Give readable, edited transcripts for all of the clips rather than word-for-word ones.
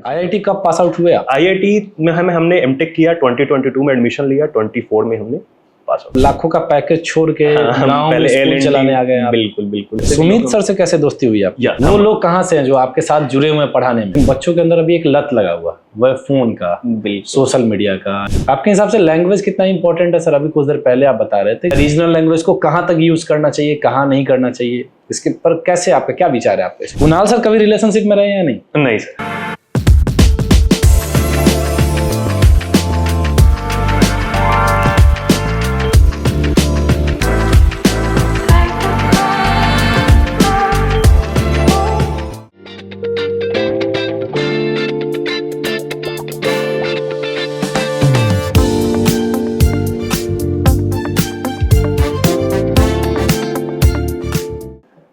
IIT कब pass out हुए आप? आईआईटी में हमने एमटेक किया, 2022 में एडमिशन लिया, 24 में हमने पास आउट। लाखों का पैकेज छोड़ के गांव में स्कूल चलाने आ गए आप। बिल्कुल बिल्कुल। सुमित सर से कैसे दोस्ती हुई आप? वो लोग कहाँ से हैं जो आपके साथ जुड़े हुए हैं पढ़ाने में? बच्चों के अंदर अभी एक लत लगा हुआ, वह फोन का, सोशल मीडिया का। आपके हिसाब से लैंग्वेज कितना इंपॉर्टेंट है सर? अभी कुछ देर पहले आप बता रहे थे रीजनल लैंग्वेज को कहाँ तक यूज करना चाहिए, कहाँ नहीं करना चाहिए, इसके पर कैसे आपका क्या विचार है आपके? कुणाल सर कभी रिलेशनशिप में रहे या नहीं? नहीं सर।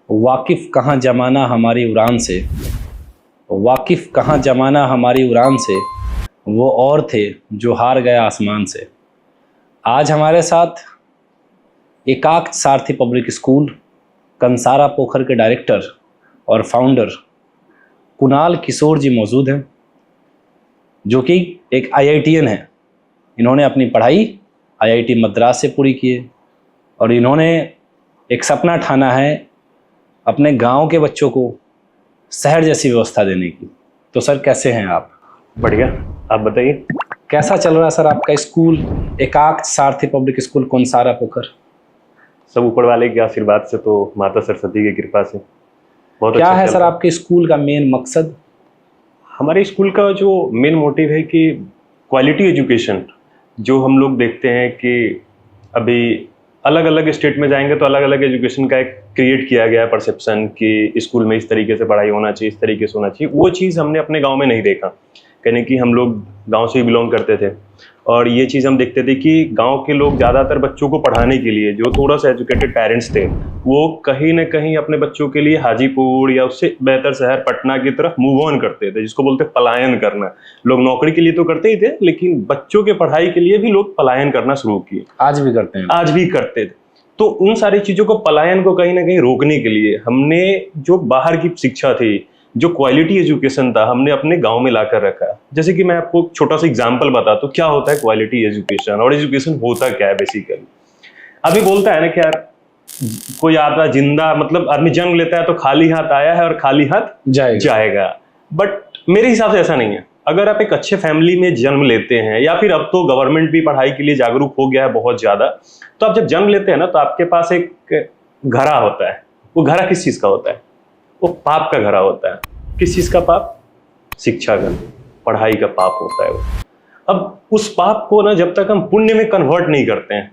वाकिफ कहाँ जमाना हमारी उड़ान से, वाकिफ कहाँ जमाना हमारी उड़ान से, वो और थे जो हार गए आसमान से। आज हमारे साथ एकाक सारथी पब्लिक स्कूल कंसारा पोखर के डायरेक्टर और फाउंडर कुणाल किशोर जी मौजूद हैं, जो कि एक आईआईटीएन है। इन्होंने अपनी पढ़ाई आईआईटी मद्रास से पूरी की है और इन्होंने एक सपना ठाना है अपने गांव के बच्चों को शहर जैसी व्यवस्था देने की। तो सर कैसे हैं आप? बढ़िया, आप बताइए कैसा चल रहा है सर आपका स्कूल एकाक सारथी पब्लिक स्कूल कंसारा पोखर? सब ऊपर वाले के आशीर्वाद से, तो माता सरस्वती की कृपा से बहुत क्या अच्छा है चल सर रहा आपके स्कूल का मेन मकसद? हमारे स्कूल का जो मेन मोटिव है कि क्वालिटी एजुकेशन। जो हम लोग देखते हैं कि अभी अलग अलग स्टेट में जाएंगे तो अलग अलग एजुकेशन का एक क्रिएट किया गया है परसेप्शन कि स्कूल में इस तरीके से पढ़ाई होना चाहिए, इस तरीके से होना चाहिए। वो चीज़ हमने अपने गांव में नहीं देखा, कहने कि हम लोग गांव से ही बिलोंग करते थे और ये चीज़ हम देखते थे कि गांव के लोग ज़्यादातर बच्चों को पढ़ाने के लिए, जो थोड़ा सा एजुकेटेड पेरेंट्स थे, वो कहीं ना कहीं अपने बच्चों के लिए हाजीपुर या उससे बेहतर शहर पटना की तरफ मूव ऑन करते थे, जिसको बोलते पलायन करना। लोग नौकरी के लिए तो करते ही थे, लेकिन बच्चों के पढ़ाई के लिए भी लोग पलायन करना शुरू किए। आज भी करते हैं? आज भी करते थे। तो उन सारी चीज़ों को, पलायन को कहीं ना कहीं रोकने के लिए हमने जो बाहर की शिक्षा थी, जो क्वालिटी एजुकेशन था, हमने अपने गांव में लाकर रखा। जैसे कि मैं आपको छोटा सा एग्जांपल बताता हूँ क्या होता है क्वालिटी एजुकेशन और एजुकेशन होता क्या है बेसिकली। अभी बोलता है ना कि यार कोई आता जिंदा, मतलब आदमी जन्म लेता है तो खाली हाथ आया है और खाली हाथ जाएगा। बट मेरे हिसाब से ऐसा नहीं है। अगर आप एक अच्छे फैमिली में जन्म लेते हैं, या फिर अब तो गवर्नमेंट भी पढ़ाई के लिए जागरूक हो गया है बहुत ज्यादा, तो आप जब जन्म लेते हैं ना तो आपके पास एक घड़ा होता है। वो घड़ा किस चीज का होता है? वो पाप का घड़ा होता है। किस चीज का पाप? शिक्षा का, पढ़ाई का पाप होता है वो। अब उस पाप को ना जब तक हम पुण्य में कन्वर्ट नहीं करते हैं,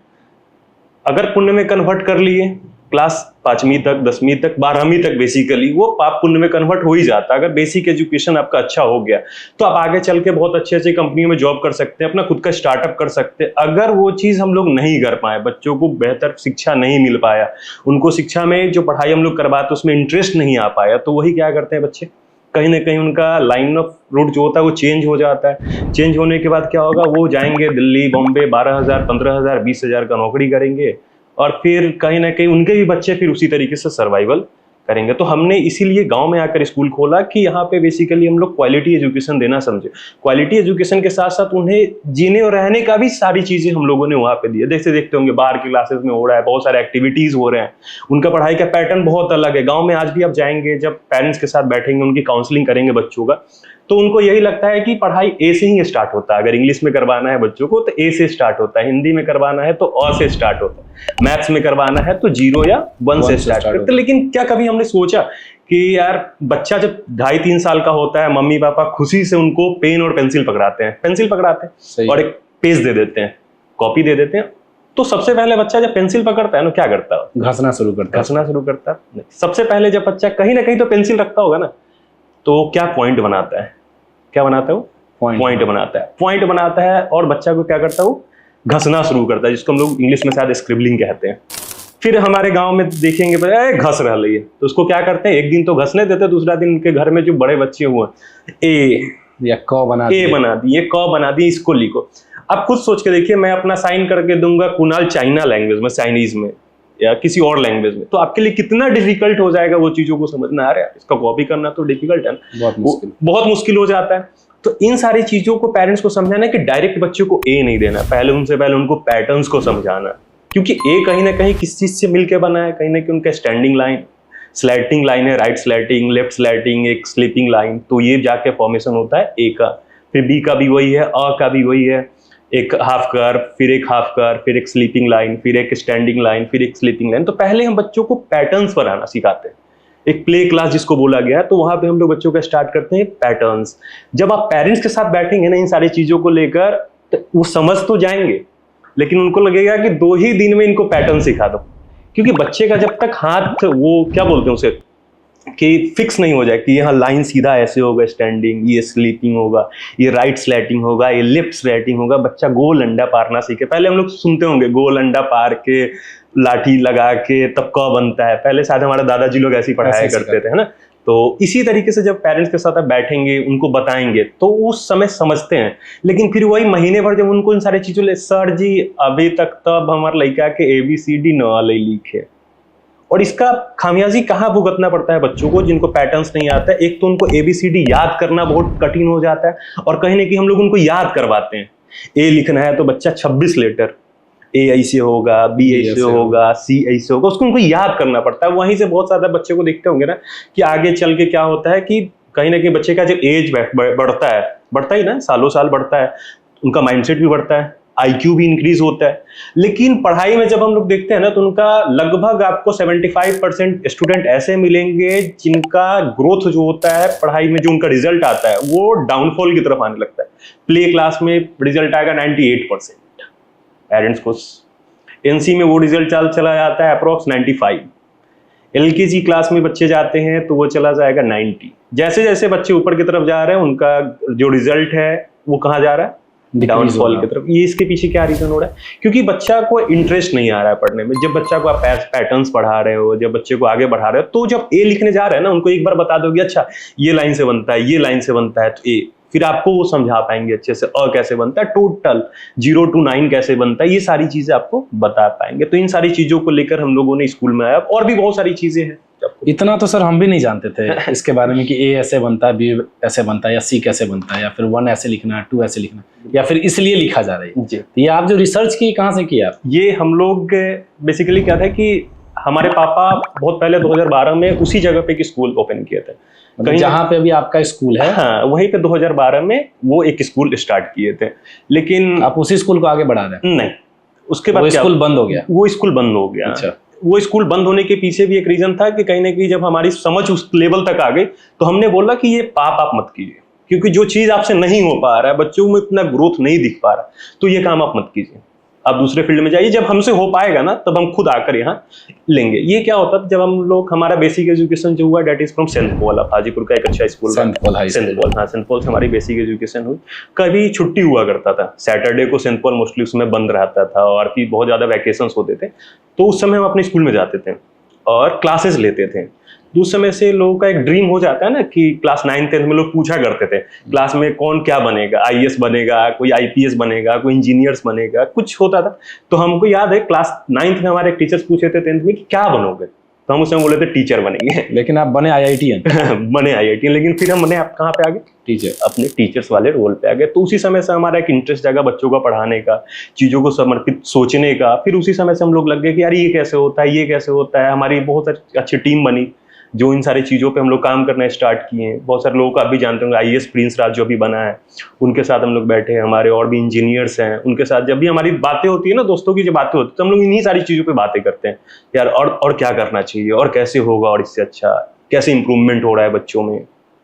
अगर पुण्य में कन्वर्ट कर लिए क्लास 5वीं तक, 10वीं तक, 12वीं तक, बेसिकली वो पाप पुण्य में कन्वर्ट हो ही जाता है। अगर बेसिक एजुकेशन आपका अच्छा हो गया तो आप आगे चल के बहुत अच्छी अच्छी कंपनियों में जॉब कर सकते हैं, अपना खुद का स्टार्टअप कर सकते हैं। अगर वो चीज़ हम लोग नहीं कर पाए, बच्चों को बेहतर शिक्षा नहीं मिल पाया, उनको शिक्षा में जो पढ़ाई हम लोग करवाते उसमें इंटरेस्ट नहीं आ पाया, तो वही क्या करते हैं बच्चे, कहीं ना कहीं उनका लाइन ऑफ रूट जो होता है वो चेंज हो जाता है। चेंज होने के बाद क्या होगा, वो जाएंगे दिल्ली, बॉम्बे, 12,000, 15,000, 20,000 का नौकरी करेंगे और फिर कहीं ना कहीं उनके भी बच्चे फिर उसी तरीके से सर्वाइवल करेंगे। तो हमने इसीलिए गांव में आकर स्कूल खोला कि यहाँ पे बेसिकली हम लोग क्वालिटी एजुकेशन देना समझे। क्वालिटी एजुकेशन के साथ साथ उन्हें जीने और रहने का भी सारी चीजें हम लोगों ने वहाँ पे दी है। जैसे देखते होंगे बाहर की क्लासेस में हो रहा है, बहुत सारे एक्टिविटीज हो रहे हैं, उनका पढ़ाई का पैटर्न बहुत अलग है। गाँव में आज भी आप जाएंगे, जब पेरेंट्स के साथ बैठेंगे, उनकी काउंसलिंग करेंगे बच्चों का, तो उनको यही लगता है कि पढ़ाई ए से ही स्टार्ट होता है। अगर इंग्लिश में करवाना है बच्चों को तो ए से स्टार्ट होता है, हिंदी में करवाना है तो अ से स्टार्ट होता है, मैथ्स में करवाना है तो 0 या 1 से स्टार्ट करते हैं। लेकिन क्या कभी हमने सोचा कि यार बच्चा जब 2.5-3 साल का होता है, मम्मी पापा खुशी से उनको पेन और पेंसिल पकड़ाते हैं और एक पेज दे देते हैं, कॉपी दे देते हैं, तो सबसे पहले बच्चा जब पेंसिल पकड़ता है ना क्या करता है? घसना शुरू करता है। सबसे पहले जब बच्चा कहीं ना कहीं तो पेंसिल रखता होगा ना, तो क्या पॉइंट बनाता है? क्या बनाता है वो? पॉइंट बनाता है और बच्चा को क्या करता है, वो घसना शुरू करता है, जिसको हम लोग इंग्लिश में शायद स्क्रिबलिंग कहते हैं। फिर हमारे गांव में देखेंगे घस रही है तो उसको क्या करते हैं, एक दिन तो घसने देते, दूसरा दिन उनके घर में जो बड़े बच्चे हुए ए या क बना दिए, इसको लिखो। आप खुद सोच के देखिए, मैं अपना साइन करके दूंगा कुणाल चाइना लैंग्वेज में, चाइनीज में या किसी और लैंग्वेज में, तो आपके लिए कितना डिफिकल्ट हो जाएगा वो चीजों को समझना। आ रहा है, इसका कॉपी करना तो डिफिकल्ट है ना, बहुत मुश्किल हो जाता है। तो इन सारी चीजों को पेरेंट्स को समझाना है कि डायरेक्ट बच्चे को ए नहीं देना, पहले उनको पैटर्न्स को समझाना, क्योंकि ए कहीं ना कहीं किस चीज से मिलकर बना है, कहीं ना कहीं उनका स्टैंडिंग लाइन, स्लैटिंग लाइन है, राइट स्लैटिंग, लेफ्ट स्लैटिंग, एक स्लीपिंग लाइन, तो ये जाके फॉर्मेशन होता है ए का। फिर बी का भी वही है, अ का भी वही है, एक हाफ कर्व, फिर एक हाफ कर्व, फिर एक स्लीपिंग लाइन, फिर एक स्टैंडिंग लाइन, फिर एक स्लीपिंग लाइन। तो पहले हम बच्चों को पैटर्न्स बनाना सिखाते हैं, एक प्ले क्लास जिसको बोला गया, तो वहां पे हम लोग बच्चों का स्टार्ट करते हैं पैटर्न्स। जब आप पेरेंट्स के साथ बैठेंगे ना इन सारी चीजों को लेकर, तो वो समझ तो जाएंगे, लेकिन उनको लगेगा कि 2 ही दिन में इनको पैटर्न सिखा दो, क्योंकि बच्चे का जब तक हाथ, वो क्या बोलते हैं उसे, कि फिक्स नहीं हो जाए कि यहाँ लाइन सीधा ऐसे होगा स्टैंडिंग, ये स्लीपिंग होगा, ये राइट स्लैटिंग होगा, ये लेफ्ट स्लैटिंग होगा, बच्चा गोल अंडा पारना सीखे। पहले हम लोग सुनते होंगे गोल अंडा पार के लाठी लगा के तब क बनता है, पहले शायद हमारे दादाजी लोग ऐसी पढ़ाया करते थे, है ना। तो इसी तरीके से जब पेरेंट्स के साथ आप बैठेंगे, उनको बताएंगे, तो उस समय समझते हैं। लेकिन फिर वही महीने भर जब उनको इन सारी चीजों ले, सर जी अभी तक तब हमारे लड़का के ABCD न लिखे, और इसका खामियाजी कहाँ भुगतना पड़ता है बच्चों को जिनको पैटर्न्स नहीं आता है। एक तो उनको ABCD याद करना बहुत कठिन हो जाता है, और कहीं ना कहीं हम लोग उनको याद करवाते हैं। ए लिखना है तो बच्चा 26 लेटर, ए ऐसे होगा, बी ऐसे होगा, सी ऐसे होगा, उसको उनको याद करना पड़ता है। वहीं से बहुत ज्यादा बच्चे को देखते होंगे ना कि आगे चल के क्या होता है कि कहीं ना कहीं बच्चे का जब एज बढ़ता ही ना, सालों साल बढ़ता है, उनका माइंडसेट भी बढ़ता है, IQ भी इंक्रीज होता है। लेकिन पढ़ाई में जब हम लोग देखते हैं ना, तो उनका लगभग आपको 75% स्टूडेंट ऐसे मिलेंगे जिनका ग्रोथ जो होता है पढ़ाई में, जो उनका रिजल्ट आता है वो डाउनफॉल की तरफ आने लगता है। प्ले क्लास में रिजल्ट आएगा 98%, पेरेंट्स को NC में वो रिजल्ट चला जाता है अप्रोक्स 95, LKG क्लास में बच्चे जाते हैं तो वो चला जाएगा 90। जैसे जैसे बच्चे ऊपर की तरफ जा रहे हैं, उनका जो रिजल्ट है वो कहाँ जा रहा है, डाउनफॉल की तरफ। ये इसके पीछे क्या रीजन हो रहा है, क्योंकि बच्चा को इंटरेस्ट नहीं आ रहा है पढ़ने में। जब बच्चा को आप पैटर्न्स पढ़ा रहे हो, जब बच्चे को आगे बढ़ा रहे हो, तो जब ए लिखने जा रहे हैं ना, उनको एक बार बता दोगे अच्छा ये लाइन से बनता है, ये लाइन से बनता है, तो ए, फिर आपको वो समझा पाएंगे अच्छे से, अ कैसे बनता है, टोटल 0 to 9 कैसे बनता है, ये सारी चीजें आपको बता पाएंगे। तो इन सारी चीजों को लेकर हम लोगों ने स्कूल में आया, और भी बहुत सारी चीजें हैं। इतना तो सर हम भी नहीं जानते थे इसके बारे में कि ए ऐसे बनता है, बी ऐसे बनता है, या सी कैसे बनता है, या फिर 1 ऐसे लिखना है, 2 ऐसे लिखना है, या फिर इसलिए लिखा जा रहा है जी। तो ये आप जो रिसर्च की कहाँ से किया? ये हम लोग बेसिकली क्या था कि हमारे पापा बहुत पहले 2012 में उसी जगह पे एक स्कूल ओपन किए थे, कहीं जहाँ पे अभी आपका स्कूल है। हाँ, वहीं पे 2012 में वो एक स्कूल स्टार्ट किए थे। लेकिन आप उसी स्कूल को आगे बढ़ा रहे हैं? नहीं, उसके बाद स्कूल बंद हो गया। वो स्कूल बंद हो गया। अच्छा। वो स्कूल बंद होने के पीछे भी एक रीजन था कि कहीं ना कहीं जब हमारी समझ उस लेवल तक आ गई, तो हमने बोला कि ये पाप आप मत कीजिए, क्योंकि जो चीज आपसे नहीं हो पा रहा है, बच्चों में इतना ग्रोथ नहीं दिख पा रहा, तो ये काम आप मत कीजिए, आप दूसरे फील्ड में जाइए। जब हमसे हो पाएगा ना, तब हम खुद आकर यहाँ लेंगे। ये क्या होता है, जब हम लोग, हमारा बेसिक एजुकेशन जो हुआ that is from Saint Paul, Hajipur का एक अच्छा स्कूल, सेंट पॉल से हमारी बेसिक एजुकेशन हुई। कभी छुट्टी हुआ करता था, सैटरडे को सेंट पॉल मोस्टली उसमें बंद रहता था, और फिर बहुत ज्यादा वैकेशंस होते थे, तो उस समय हम अपने स्कूल में जाते थे और क्लासेस लेते थे। उस समय से लोगों का एक ड्रीम हो जाता है ना कि क्लास 9th-10th में लोग पूछा करते थे क्लास में कौन क्या बनेगा, IAS बनेगा, कोई IPS बनेगा, कोई इंजीनियर्स बनेगा, कुछ होता था। तो हमको याद है क्लास 9th में हमारे टीचर्स पूछे थे 10th में कि क्या बनोगे, तो हम उस समय बोले थे टीचर बनेंगे। लेकिन आप बने IITian। बने IITian, लेकिन फिर हम बने आप कहाँ पे आ गए, टीचर, अपने टीचर्स वाले रोल पे आ गए। तो उसी समय से हमारा एक इंटरेस्ट जागा बच्चों का पढ़ाने का, चीजों को समर्पित सोचने का। फिर उसी समय से हम लोग लग गए कि यार ये कैसे होता है, ये कैसे होता है। हमारी बहुत अच्छी टीम बनी जो इन सारी चीज़ों पे हम लोग काम करना स्टार्ट किए हैं। बहुत सारे लोगों को आप भी जानते होंगे, IAS प्रिंस राज जो अभी बना है, उनके साथ हम लोग बैठे हैं। हमारे और भी इंजीनियर्स हैं, उनके साथ जब भी हमारी बातें होती है ना, दोस्तों की जो बातें होती है, तो हम लोग इन्हीं सारी चीज़ों पे बातें करते हैं यार, और क्या करना चाहिए, और कैसे होगा, और इससे अच्छा कैसे इंप्रूवमेंट हो रहा है बच्चों में,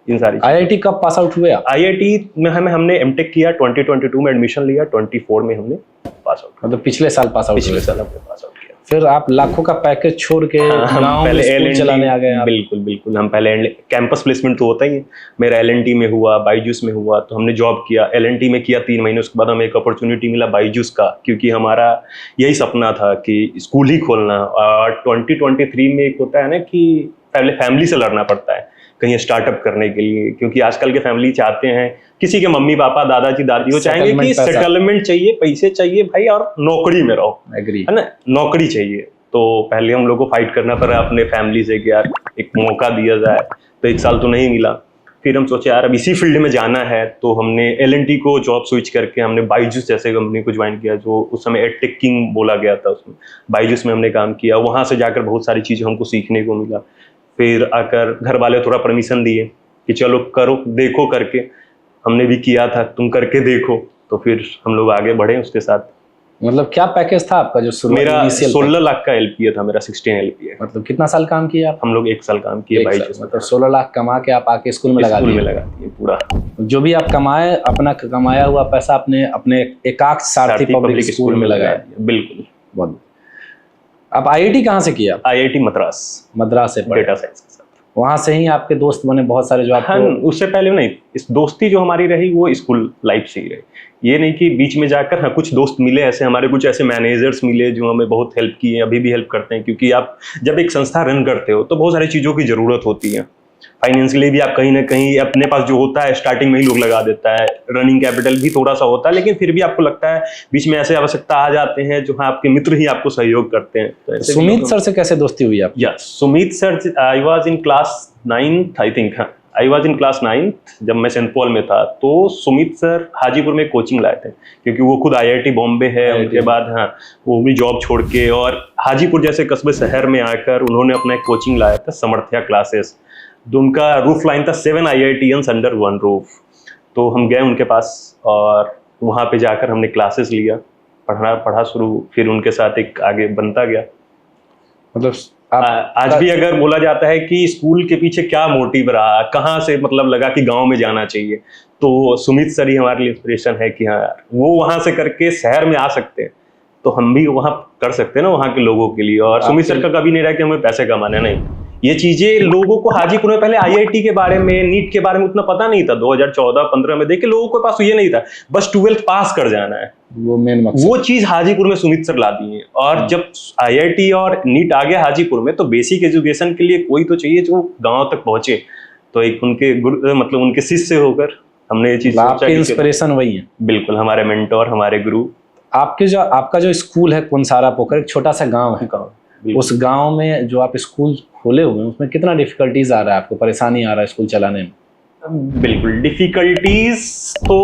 इन सारी। IIT कब पास आउट हुए आप? IIT में हमने M.Tech किया, 2022 में एडमिशन लिया, 24 में हमने पास आउट। मतलब पिछले साल पास आउट? पिछले साल हमने पास आउट किया। फिर आप लाखों का पैकेज छोड़ के गांव में स्कूल चलाने आ गए आप? बिल्कुल। हम पहले कैंपस प्लेसमेंट तो होता ही है, मेरा LNT में हुआ, बायजूस में हुआ, तो हमने जॉब किया। LNT में किया 3 महीने, उसके बाद हमें एक अपॉर्चुनिटी मिला बायजूस का, क्योंकि हमारा यही सपना था कि स्कूल ही खोलना। और 2023 में एक होता है ना कि पहले फैमिली से लड़ना पड़ता है कहीं स्टार्टअप करने के लिए, क्योंकि आजकल के फैमिली चाहते हैं, किसी के मम्मी पापा, दादाजी दादी, वो चाहेंगे कि सेटलमेंट चाहिए, पैसे चाहिए भाई, और नौकरी में रहो, है ना, नौकरी चाहिए। तो पहले हम लोग को फाइट करना पड़ा अपने फैमिली से कि यार एक मौका दिया जाए, तो 1 साल तो नहीं मिला। फिर हम सोचे यार अब इसी फील्ड में जाना है, तो हमने L&T को जॉब स्विच करके हमने बायजूस जैसे कंपनी को ज्वाइन किया, जो उस समय एडटेक किंग बोला गया था। उसमें बायजूस में हमने काम किया, वहाँ से जाकर बहुत सारी चीज़ें हमको सीखने को मिला। फिर आकर घर वाले थोड़ा परमिशन दिए कि चलो करो देखो करके, हमने भी किया था, तुम करके देखो, तो फिर हम लोग आगे बढ़े उसके साथ। मतलब क्या पैकेज था आपका जो शुरू मेरा 16 लाख का LPA था, मेरा 16 LPA। मतलब कितना साल काम किया आप? हम लोग 1 साल काम किए बायजूस। मतलब 16 लाख कमा के आप आके स्कूल में लगा दिए पूरा। जो भी आप कमाए, अपना कमाया हुआ पैसा अपने एकाक्ष सारथी पब्लिक स्कूल में लगाया। बिल्कुल। बहुत। आप IIT कहाँ से किया? IIT मद्रास से डेटा साइंस के साथ। वहाँ से ही आपके दोस्त बने बहुत सारे जो आपको? हाँ, उससे पहले नहीं, इस दोस्ती जो हमारी रही वो स्कूल लाइफ से ही रही। ये नहीं कि बीच में जाकर, हाँ कुछ दोस्त मिले ऐसे, हमारे कुछ ऐसे मैनेजर्स मिले जो हमें बहुत हेल्प किए, अभी भी हेल्प करते हैं। क्योंकि आप जब एक संस्था रन करते हो तो बहुत सारी चीज़ों की ज़रूरत होती है। फाइनेंशियली भी आप कहीं ना कहीं अपने पास जो होता है स्टार्टिंग में ही लोग लगा देता है, रनिंग कैपिटल भी थोड़ा सा होता है, लेकिन फिर भी आपको लगता है बीच में ऐसे आवश्यकता आ जाते हैं जो हाँ आपके मित्र ही आपको सहयोग करते हैं। तो सुमित सर से कैसे दोस्ती हुई आप? या Sumit sir, I was in class 9th I think. हाँ, I was in class 9th जब मैं सेंट पॉल में था। तो सुमित सर हाजीपुर में कोचिंग लाए थे, क्योंकि वो खुद IIT बॉम्बे है। उनके बाद हाँ वो भी जॉब छोड़ के और हाजीपुर जैसे कस्बे शहर में आकर उन्होंने अपना एक कोचिंग लाया था, समर्थ्या क्लासेस। जो उनका रूफ लाइन था 7 IITians अंडर 1 रूफ। तो हम गए उनके पास और वहाँ पे जाकर हमने क्लासेस लिया, पढ़ा शुरू, फिर उनके साथ एक आगे बनता गया। मतलब आज भी अगर बोला जाता है कि स्कूल के पीछे क्या मोटिव रहा, कहाँ से मतलब लगा कि गांव में जाना चाहिए, तो सुमित सर ही हमारे लिए इंस्पिरेशन है कि हाँ यार वो वहां से करके शहर में आ सकते हैं, तो हम भी वहां कर सकते हैं ना वहां के लोगों के लिए। और सुमित सर का कभी नहीं रहा कि हमें पैसे कमाने, नहीं, ये चीजें लोगों को हाजीपुर में पहले IIT के बारे में, नीट के बारे में उतना पता नहीं था। 2014-15 में देखे लोगों के पास ये नहीं था, बस 12th पास कर जाना है, वो मेन मकसद। वो चीज हाजीपुर में सुमित सर ला दिए। और जब IIT और नीट आ गया हाजीपुर में, तो बेसिक एजुकेशन के लिए कोई तो चाहिए जो गांव तक पहुंचे। तो एक उनके गुरु, मतलब उनके शिष्य होकर हमने ये चीज, आपके इंस्पिरेशन वही है। बिल्कुल, हमारे मेंटोर, हमारे गुरु। आपका जो स्कूल है कुनसारा पोखर, एक छोटा सा गांव है, उस गांव में जो आप स्कूल खोले हुए हैं उसमें कितना डिफिकल्टीज आ रहा है आपको, परेशानी आ रहा है स्कूल चलाने में? बिल्कुल, डिफिकल्टीज तो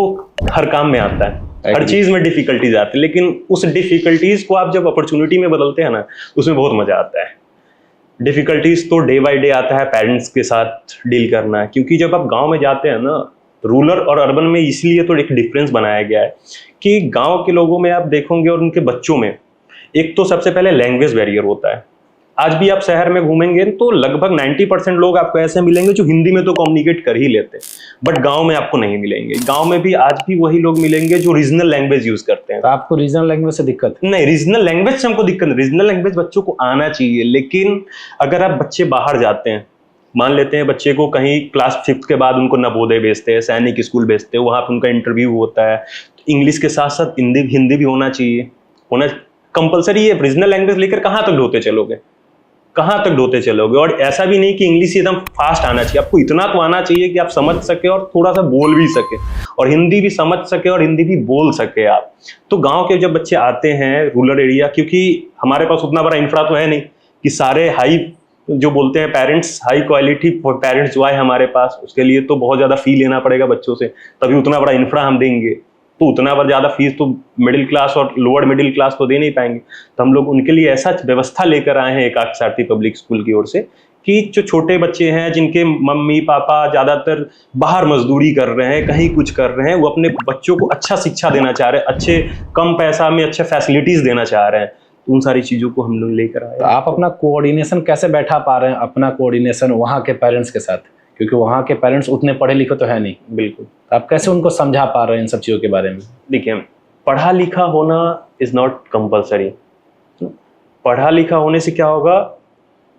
हर काम में आता है, हर चीज में डिफिकल्टीज आती है, लेकिन उस डिफिकल्टीज को आप जब अपॉर्चुनिटी में बदलते हैं ना, उसमें बहुत मजा आता है। डिफिकल्टीज तो डे बाय डे आता है पेरेंट्स के साथ डील करना, क्योंकि जब आप गांव में जाते हैं ना, रूरल और अर्बन में इसलिए तो एक डिफरेंस बनाया गया है कि गांव के लोगों में आप देखोगे और उनके बच्चों में एक तो सबसे पहले लैंग्वेज बैरियर होता है। आज भी आप शहर में घूमेंगे तो लगभग 90% लोग आपको ऐसे मिलेंगे जो हिंदी में तो कम्युनिकेट कर ही लेते हैं, बट गांव में आपको नहीं मिलेंगे। गांव में भी आज भी वही लोग मिलेंगे जो रीजनल लैंग्वेज यूज करते हैं। तो आपको रीजनल लैंग्वेज से दिक्कत? नहीं, रीजनल लैंग्वेज से हमको दिक्कत नहीं, रीजनल लैंग्वेज बच्चों को आना चाहिए। लेकिन अगर आप बच्चे बाहर जाते हैं, मान लेते हैं बच्चे को कहीं क्लास 5th के बाद उनको नवोदय भेजते हैं, सैनिक स्कूल भेजते हैं, वहां पर उनका इंटरव्यू होता है, तो इंग्लिश के साथ साथ हिंदी भी होना चाहिए, होना कंपलसरी है। रीजनल लैंग्वेज लेकर कहाँ तक ढोते चलोगे, कहाँ तक ढोते चलोगे? और ऐसा भी नहीं कि इंग्लिश एकदम फास्ट आना चाहिए, आपको इतना तो आना चाहिए कि आप समझ सके और थोड़ा सा बोल भी सके, और हिंदी भी समझ सके और हिंदी भी बोल सके आप। तो गांव के जब बच्चे आते हैं रूरल एरिया, क्योंकि हमारे पास उतना बड़ा इंफ्रा तो है नहीं कि सारे हाई जो बोलते हैं पेरेंट्स, हाई क्वालिटी पेरेंट्स जो आए हमारे पास, उसके लिए तो बहुत ज्यादा फी लेना पड़ेगा बच्चों से, तभी उतना बड़ा इंफ्रा हम देंगे। तो उतना पर ज्यादा फीस तो मिडिल क्लास और लोअर मिडिल क्लास तो दे नहीं पाएंगे। तो हम लोग उनके लिए ऐसा व्यवस्था लेकर आए हैं एकाक्ष सारथी पब्लिक स्कूल की ओर से कि जो छोटे बच्चे हैं जिनके मम्मी पापा ज्यादातर बाहर मजदूरी कर रहे हैं, कहीं कुछ कर रहे हैं, वो अपने बच्चों को अच्छा शिक्षा देना चाह रहे हैं, अच्छे कम पैसा में अच्छे फैसिलिटीज देना चाह रहे हैं। तो उन सारी चीजों को हम लोग लेकर आए। तो आप अपना कोऑर्डिनेशन कैसे बैठा पा रहे हैं, अपना कोऑर्डिनेशन वहाँ के पेरेंट्स के साथ, क्योंकि वहाँ के पेरेंट्स उतने पढ़े लिखे तो है नहीं। बिल्कुल, आप कैसे उनको समझा पा रहे हैं इन सब चीज़ों के बारे में? देखिए, पढ़ा लिखा होना इज नॉट कंपलसरी। पढ़ा लिखा होने से क्या होगा,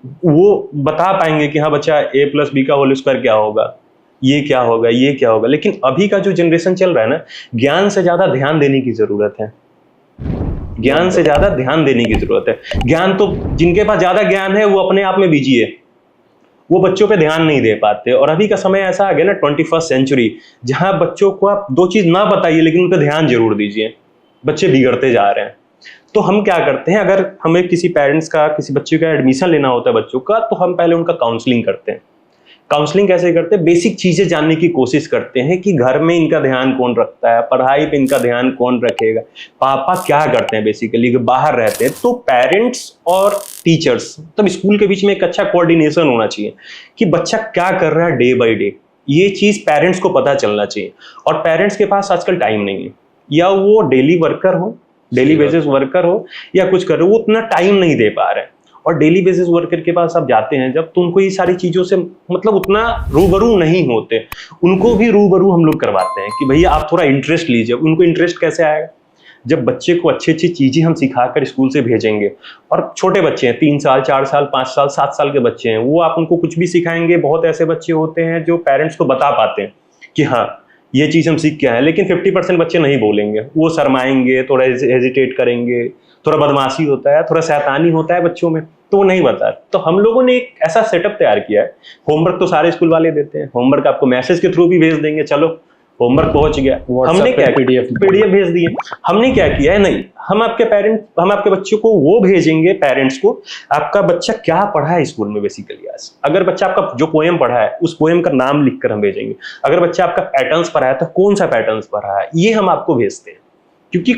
वो बता पाएंगे कि हाँ बच्चा A+B का होल स्क्वायर क्या होगा, ये क्या होगा, ये क्या होगा। लेकिन अभी का जो जनरेशन चल रहा है ना, ज्ञान से ज्यादा ध्यान देने की जरूरत है, ज्ञान से ज्यादा ध्यान देने की जरूरत है। ज्ञान तो जिनके पास ज्यादा ज्ञान है वो अपने आप में बिजी है, वो बच्चों पे ध्यान नहीं दे पाते। और अभी का समय ऐसा आ गया ना 21st सेंचुरी, जहां बच्चों को आप दो चीज ना बताइए लेकिन उन पर ध्यान जरूर दीजिए, बच्चे बिगड़ते जा रहे हैं। तो हम क्या करते हैं, अगर हमें किसी पेरेंट्स का किसी बच्चे का एडमिशन लेना होता है बच्चों का, तो हम पहले उनका काउंसलिंग करते हैं काउंसलिंग कैसे करते हैं, बेसिक चीजें जानने की कोशिश करते हैं कि घर में इनका ध्यान कौन रखता है, पढ़ाई पे इनका ध्यान कौन रखेगा, पापा क्या करते हैं, बेसिकली बाहर रहते हैं। तो पेरेंट्स और टीचर्स तब स्कूल के बीच में एक अच्छा कोऑर्डिनेशन होना चाहिए कि बच्चा क्या कर रहा है डे बाय डे, ये चीज पेरेंट्स को पता चलना चाहिए। और पेरेंट्स के पास आजकल टाइम नहीं है, या वो डेली वर्कर हो, डेली बेसिस वर्कर हो या कुछ कर रहे हो, वो उतना टाइम नहीं दे पा रहे हैं। और डेली बेसिस वर्कर के पास आप जाते हैं जब, तो उनको ये सारी चीजों से मतलब उतना रूबरू नहीं होते, उनको भी रूबरू हम लोग करवाते हैं कि भैया आप थोड़ा इंटरेस्ट लीजिए। उनको इंटरेस्ट कैसे आएगा, जब बच्चे को अच्छी अच्छी चीजें हम सिखाकर स्कूल से भेजेंगे। और छोटे बच्चे हैं, 3 साल 4 साल 5 साल 7 साल के बच्चे हैं, वो आप उनको कुछ भी सिखाएंगे। बहुत ऐसे बच्चे होते हैं जो पेरेंट्स को बता पाते हैं कि हाँ ये चीज हम सीख के आए, लेकिन 50% बच्चे नहीं बोलेंगे, वो शर्माएंगे, थोड़ा हेजिटेट करेंगे, थोड़ा बदमाशी होता है, थोड़ा शैतानी होता है बच्चों में, तो वो नहीं बता। तो हम लोगों ने एक ऐसा सेटअप तैयार किया है। होमवर्क तो सारे स्कूल वाले देते हैं, होमवर्क आपको मैसेज के थ्रू भी भेज देंगे, चलो होमवर्क पहुंच गया, हमने क्या पीडीएफ भेज दिए। हमने क्या किया है, नहीं, हम आपके बच्चों को वो भेजेंगे, पेरेंट्स को, आपका बच्चा क्या पढ़ा है स्कूल में बेसिकली। आज अगर बच्चा आपका जो पोएम पढ़ा है उस पोएम का नाम लिखकर हम भेजेंगे। अगर बच्चा आपका पैटर्न्स पढ़ा है तो कौन सा पैटर्न्स पढ़ा है, ये हम आपको भेजते हैं। क्योंकि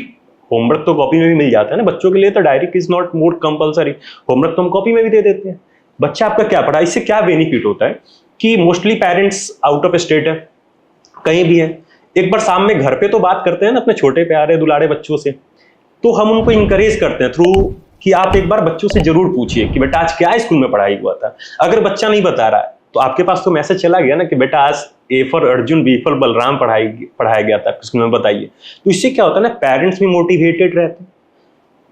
होमवर्क तो कॉपी में भी मिल जाता है ना बच्चों के लिए, तो direct is not more compulsory, homework तो हम कॉपी में भी दे देते हैं। बच्चा आपका क्या पढ़ा, इससे क्या बेनिफिट होता है कि mostly parents out of state है, कहीं भी है, एक बार शाम में घर पे तो बात करते हैं ना अपने छोटे प्यारे दुलारे बच्चों से, तो हम उनको इंकरेज करते हैं थ्रू कि आप एक बार बच्चों से जरूर पूछिए कि बेटा आज क्या स्कूल में पढ़ाई हुआ था। अगर बच्चा नहीं बता रहा है तो आपके पास तो मैसेज चला गया ना कि बेटा आज A for Arjun, B for Balram पढ़ाया गया था स्कूल में, बताइए। तो इससे क्या होता है ना, पेरेंट्स भी मोटिवेटेड रहते हैं,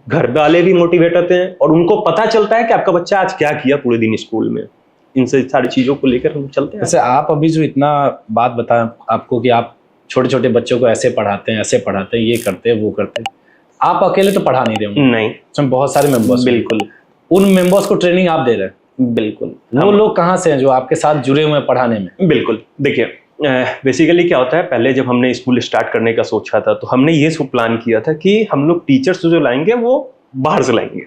घर वाले भी मोटिवेट होते हैं, और उनको पता चलता है कि आपका बच्चा आज क्या किया पूरे दिन स्कूल में। इन सारी चीजों को लेकर हम चलते हैं। वैसे आप अभी जो इतना बात बताएं आपको कि आप छोटे छोटे बच्चों को ऐसे पढ़ाते हैं, ऐसे पढ़ाते हैं, ये करते हैं, वो करते हैं, आप अकेले तो पढ़ा नहीं रहे होंगे, नहीं, उसमें बहुत सारे मेंबर्स, बिल्कुल, उन मेंबर्स को ट्रेनिंग आप दे रहे हैं, बिल्कुल। वो लोग कहाँ से हैं जो आपके साथ जुड़े हुए हैं पढ़ाने में? बिल्कुल, देखिए बेसिकली क्या होता है, पहले जब हमने स्कूल स्टार्ट करने का सोचा था तो हमने ये सब प्लान किया था कि हम लोग टीचर्स जो लाएंगे वो बाहर से लाएंगे।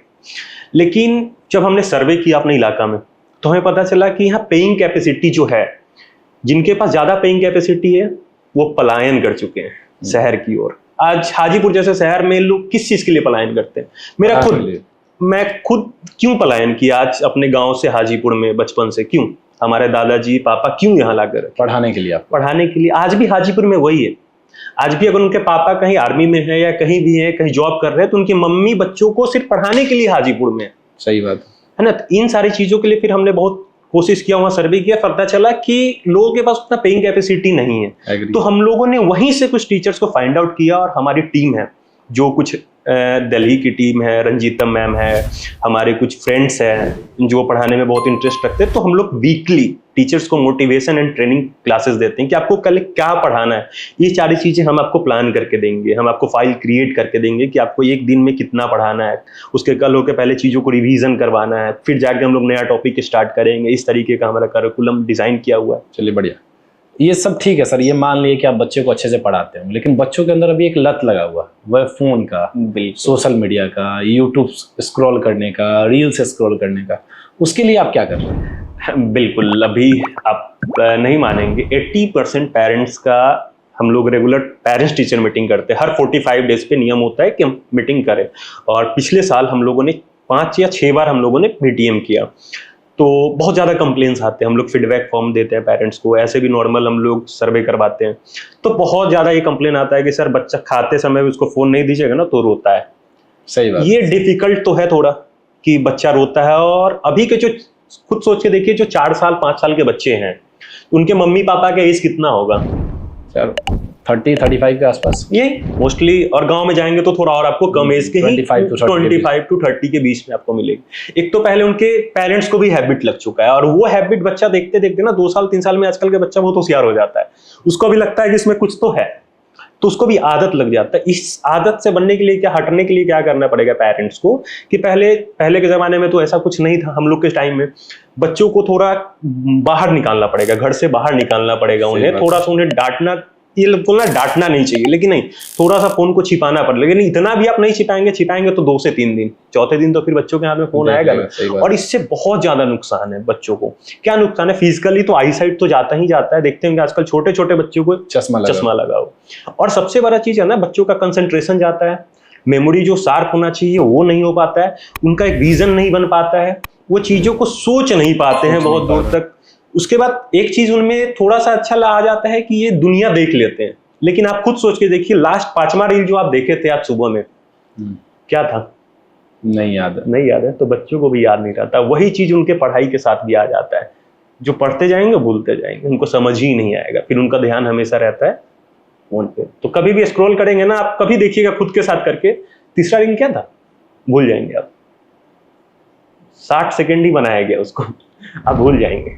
लेकिन जब हमने सर्वे किया अपने इलाका में तो हमें पता चला कि यहाँ पेइंग कैपेसिटी जो है, जिनके पास ज्यादा पेइंग कैपेसिटी है वो पलायन कर चुके हैं शहर की ओर। आज हाजीपुर जैसे शहर में लोग किस चीज के लिए पलायन करते हैं? मैं खुद क्यों पलायन किया आज अपने गांव से हाजीपुर में बचपन से, क्यों हमारे दादाजी पापा क्यों यहाँ लाकर? पढ़ाने के लिए। पढ़ाने के लिए। आज भी हाजीपुर में वही है। आज भी अगर उनके पापा कहीं आर्मी में है या कहीं भी है, कहीं जॉब कर रहे हैं, तो उनकी मम्मी बच्चों को सिर्फ पढ़ाने के लिए हाजीपुर में है। सही बात है ना। इन सारी चीजों के लिए फिर हमने बहुत कोशिश किया, वहां सर्वे किया, पता चला कि लोगों के पास उतना पेइंग कैपेसिटी नहीं है। तो हम लोगों ने वहीं से कुछ टीचर्स को फाइंड आउट किया, और हमारी टीम है जो कुछ दिल्ली की टीम है, रंजीतम मैम है, हमारे कुछ फ्रेंड्स हैं जो पढ़ाने में बहुत इंटरेस्ट रखते हैं। तो हम लोग वीकली टीचर्स को मोटिवेशन एंड ट्रेनिंग क्लासेस देते हैं कि आपको कल क्या पढ़ाना है। ये सारी चीजें हम आपको प्लान करके देंगे, हम आपको फाइल क्रिएट करके देंगे कि आपको एक दिन में कितना पढ़ाना है, उसके कल होकर पहले चीजों को रिवीजन करवाना है, फिर जाके हम लोग नया टॉपिक स्टार्ट करेंगे। इस तरीके का हमारा करिकुलम डिजाइन किया हुआ है। चलिए बढ़िया, ये सब ठीक है सर। ये मान लिए कि आप बच्चे को अच्छे से पढ़ाते हैं, लेकिन बच्चों के अंदर अभी एक लत लगा हुआ, वह फोन का, सोशल मीडिया का, यूट्यूब स्क्रॉल करने का, रील्स स्क्रॉल करने का, उसके लिए आप क्या कर रहे हैं? बिल्कुल, अभी आप नहीं मानेंगे, 80% पेरेंट्स का हम लोग रेगुलर पेरेंट्स टीचर मीटिंग करते हैं। हर 45 डेज पे नियम होता है कि हम मीटिंग करें, और पिछले साल हम लोगों ने 5 या 6 बार हम लोगों ने PTM किया। तो बहुत ज़्यादा कंप्लेंट्स आते हैं, हम लोग फीडबैक फॉर्म देते हैं पेरेंट्स को, ऐसे भी नॉर्मल हम लोग सर्वे करवाते हैं। तो बहुत ज़्यादा ये कंप्लेन आता है कि सर बच्चा खाते समय भी उसको फ़ोन नहीं दीजिएगा ना तो रोता है। सही बात। ये डिफिकल्ट तो है थोड़ा कि बच्चा रोता है, और अभी के जो खुद सोच के देखिए जो 4 साल 5 साल के बच्चे हैं, उनके मम्मी पापा का एज कितना होगा? सर 30-35 के आसपास ये मोस्टली। और गांव में जाएंगे तो थोड़ा और आपको कम एज के 25 to 30 के बीच में आपको मिलेगी। एक तो पहले उनके पेरेंट्स को भी हैबिट लग चुका है, और वो हैबिट बच्चा देखते देखते ना 2 साल 3 साल में आजकल के बच्चा बहुत होशियार हो जाता है। उसको भी लगता है कि इसमें कुछ तो है, तो उसको भी आदत लग जाता है। इस आदत से बनने के लिए क्या, हटने के लिए क्या करना पड़ेगा पेरेंट्स को कि पहले के जमाने में तो ऐसा कुछ नहीं था। हम लोग के टाइम में बच्चों को थोड़ा बाहर निकालना पड़ेगा, घर से बाहर निकालना पड़ेगा, उन्हें थोड़ा सा उन्हें डांटना ये लोग को ना डांटना नहीं चाहिए, लेकिन नहीं, थोड़ा सा फोन को छिपाना पड़, लेकिन इतना भी आप नहीं छिपाएंगे तो 2 से 3 दिन, चौथे दिन तो फिर बच्चों के हाथ में फोन आएगा ना। और इससे बहुत ज्यादा नुकसान है बच्चों को। क्या नुकसान है? फिजिकली तो आई साइट तो जाता ही जाता है, देखते होंगे आजकल छोटे छोटे बच्चों को चश्मा लगा हो। और सबसे बड़ा चीज है ना, बच्चों का कंसंट्रेशन जाता है, मेमोरी जो शार्प होना चाहिए वो नहीं हो पाता है, उनका एक विजन नहीं बन पाता है, वो चीजों को सोच नहीं पाते हैं बहुत दूर तक। उसके बाद एक चीज उनमें थोड़ा सा अच्छा आ जाता है कि ये दुनिया देख लेते हैं, लेकिन आप खुद सोच के देखिए, लास्ट 5वां रील जो आप देखे थे आज सुबह में, क्या था? नहीं याद है। तो बच्चों को भी याद नहीं रहता। वही चीज उनके पढ़ाई के साथ भी आ जाता है, जो पढ़ते जाएंगे भूलते जाएंगे, उनको समझ ही नहीं आएगा, फिर उनका ध्यान हमेशा रहता है फोन पे। तो कभी भी स्क्रॉल करेंगे ना, आप कभी देखिएगा खुद के साथ करके, तीसरा रील क्या था भूल जाएंगे आप। 60 सेकंड ही बनाया गया उसको, आप भूल जाएंगे।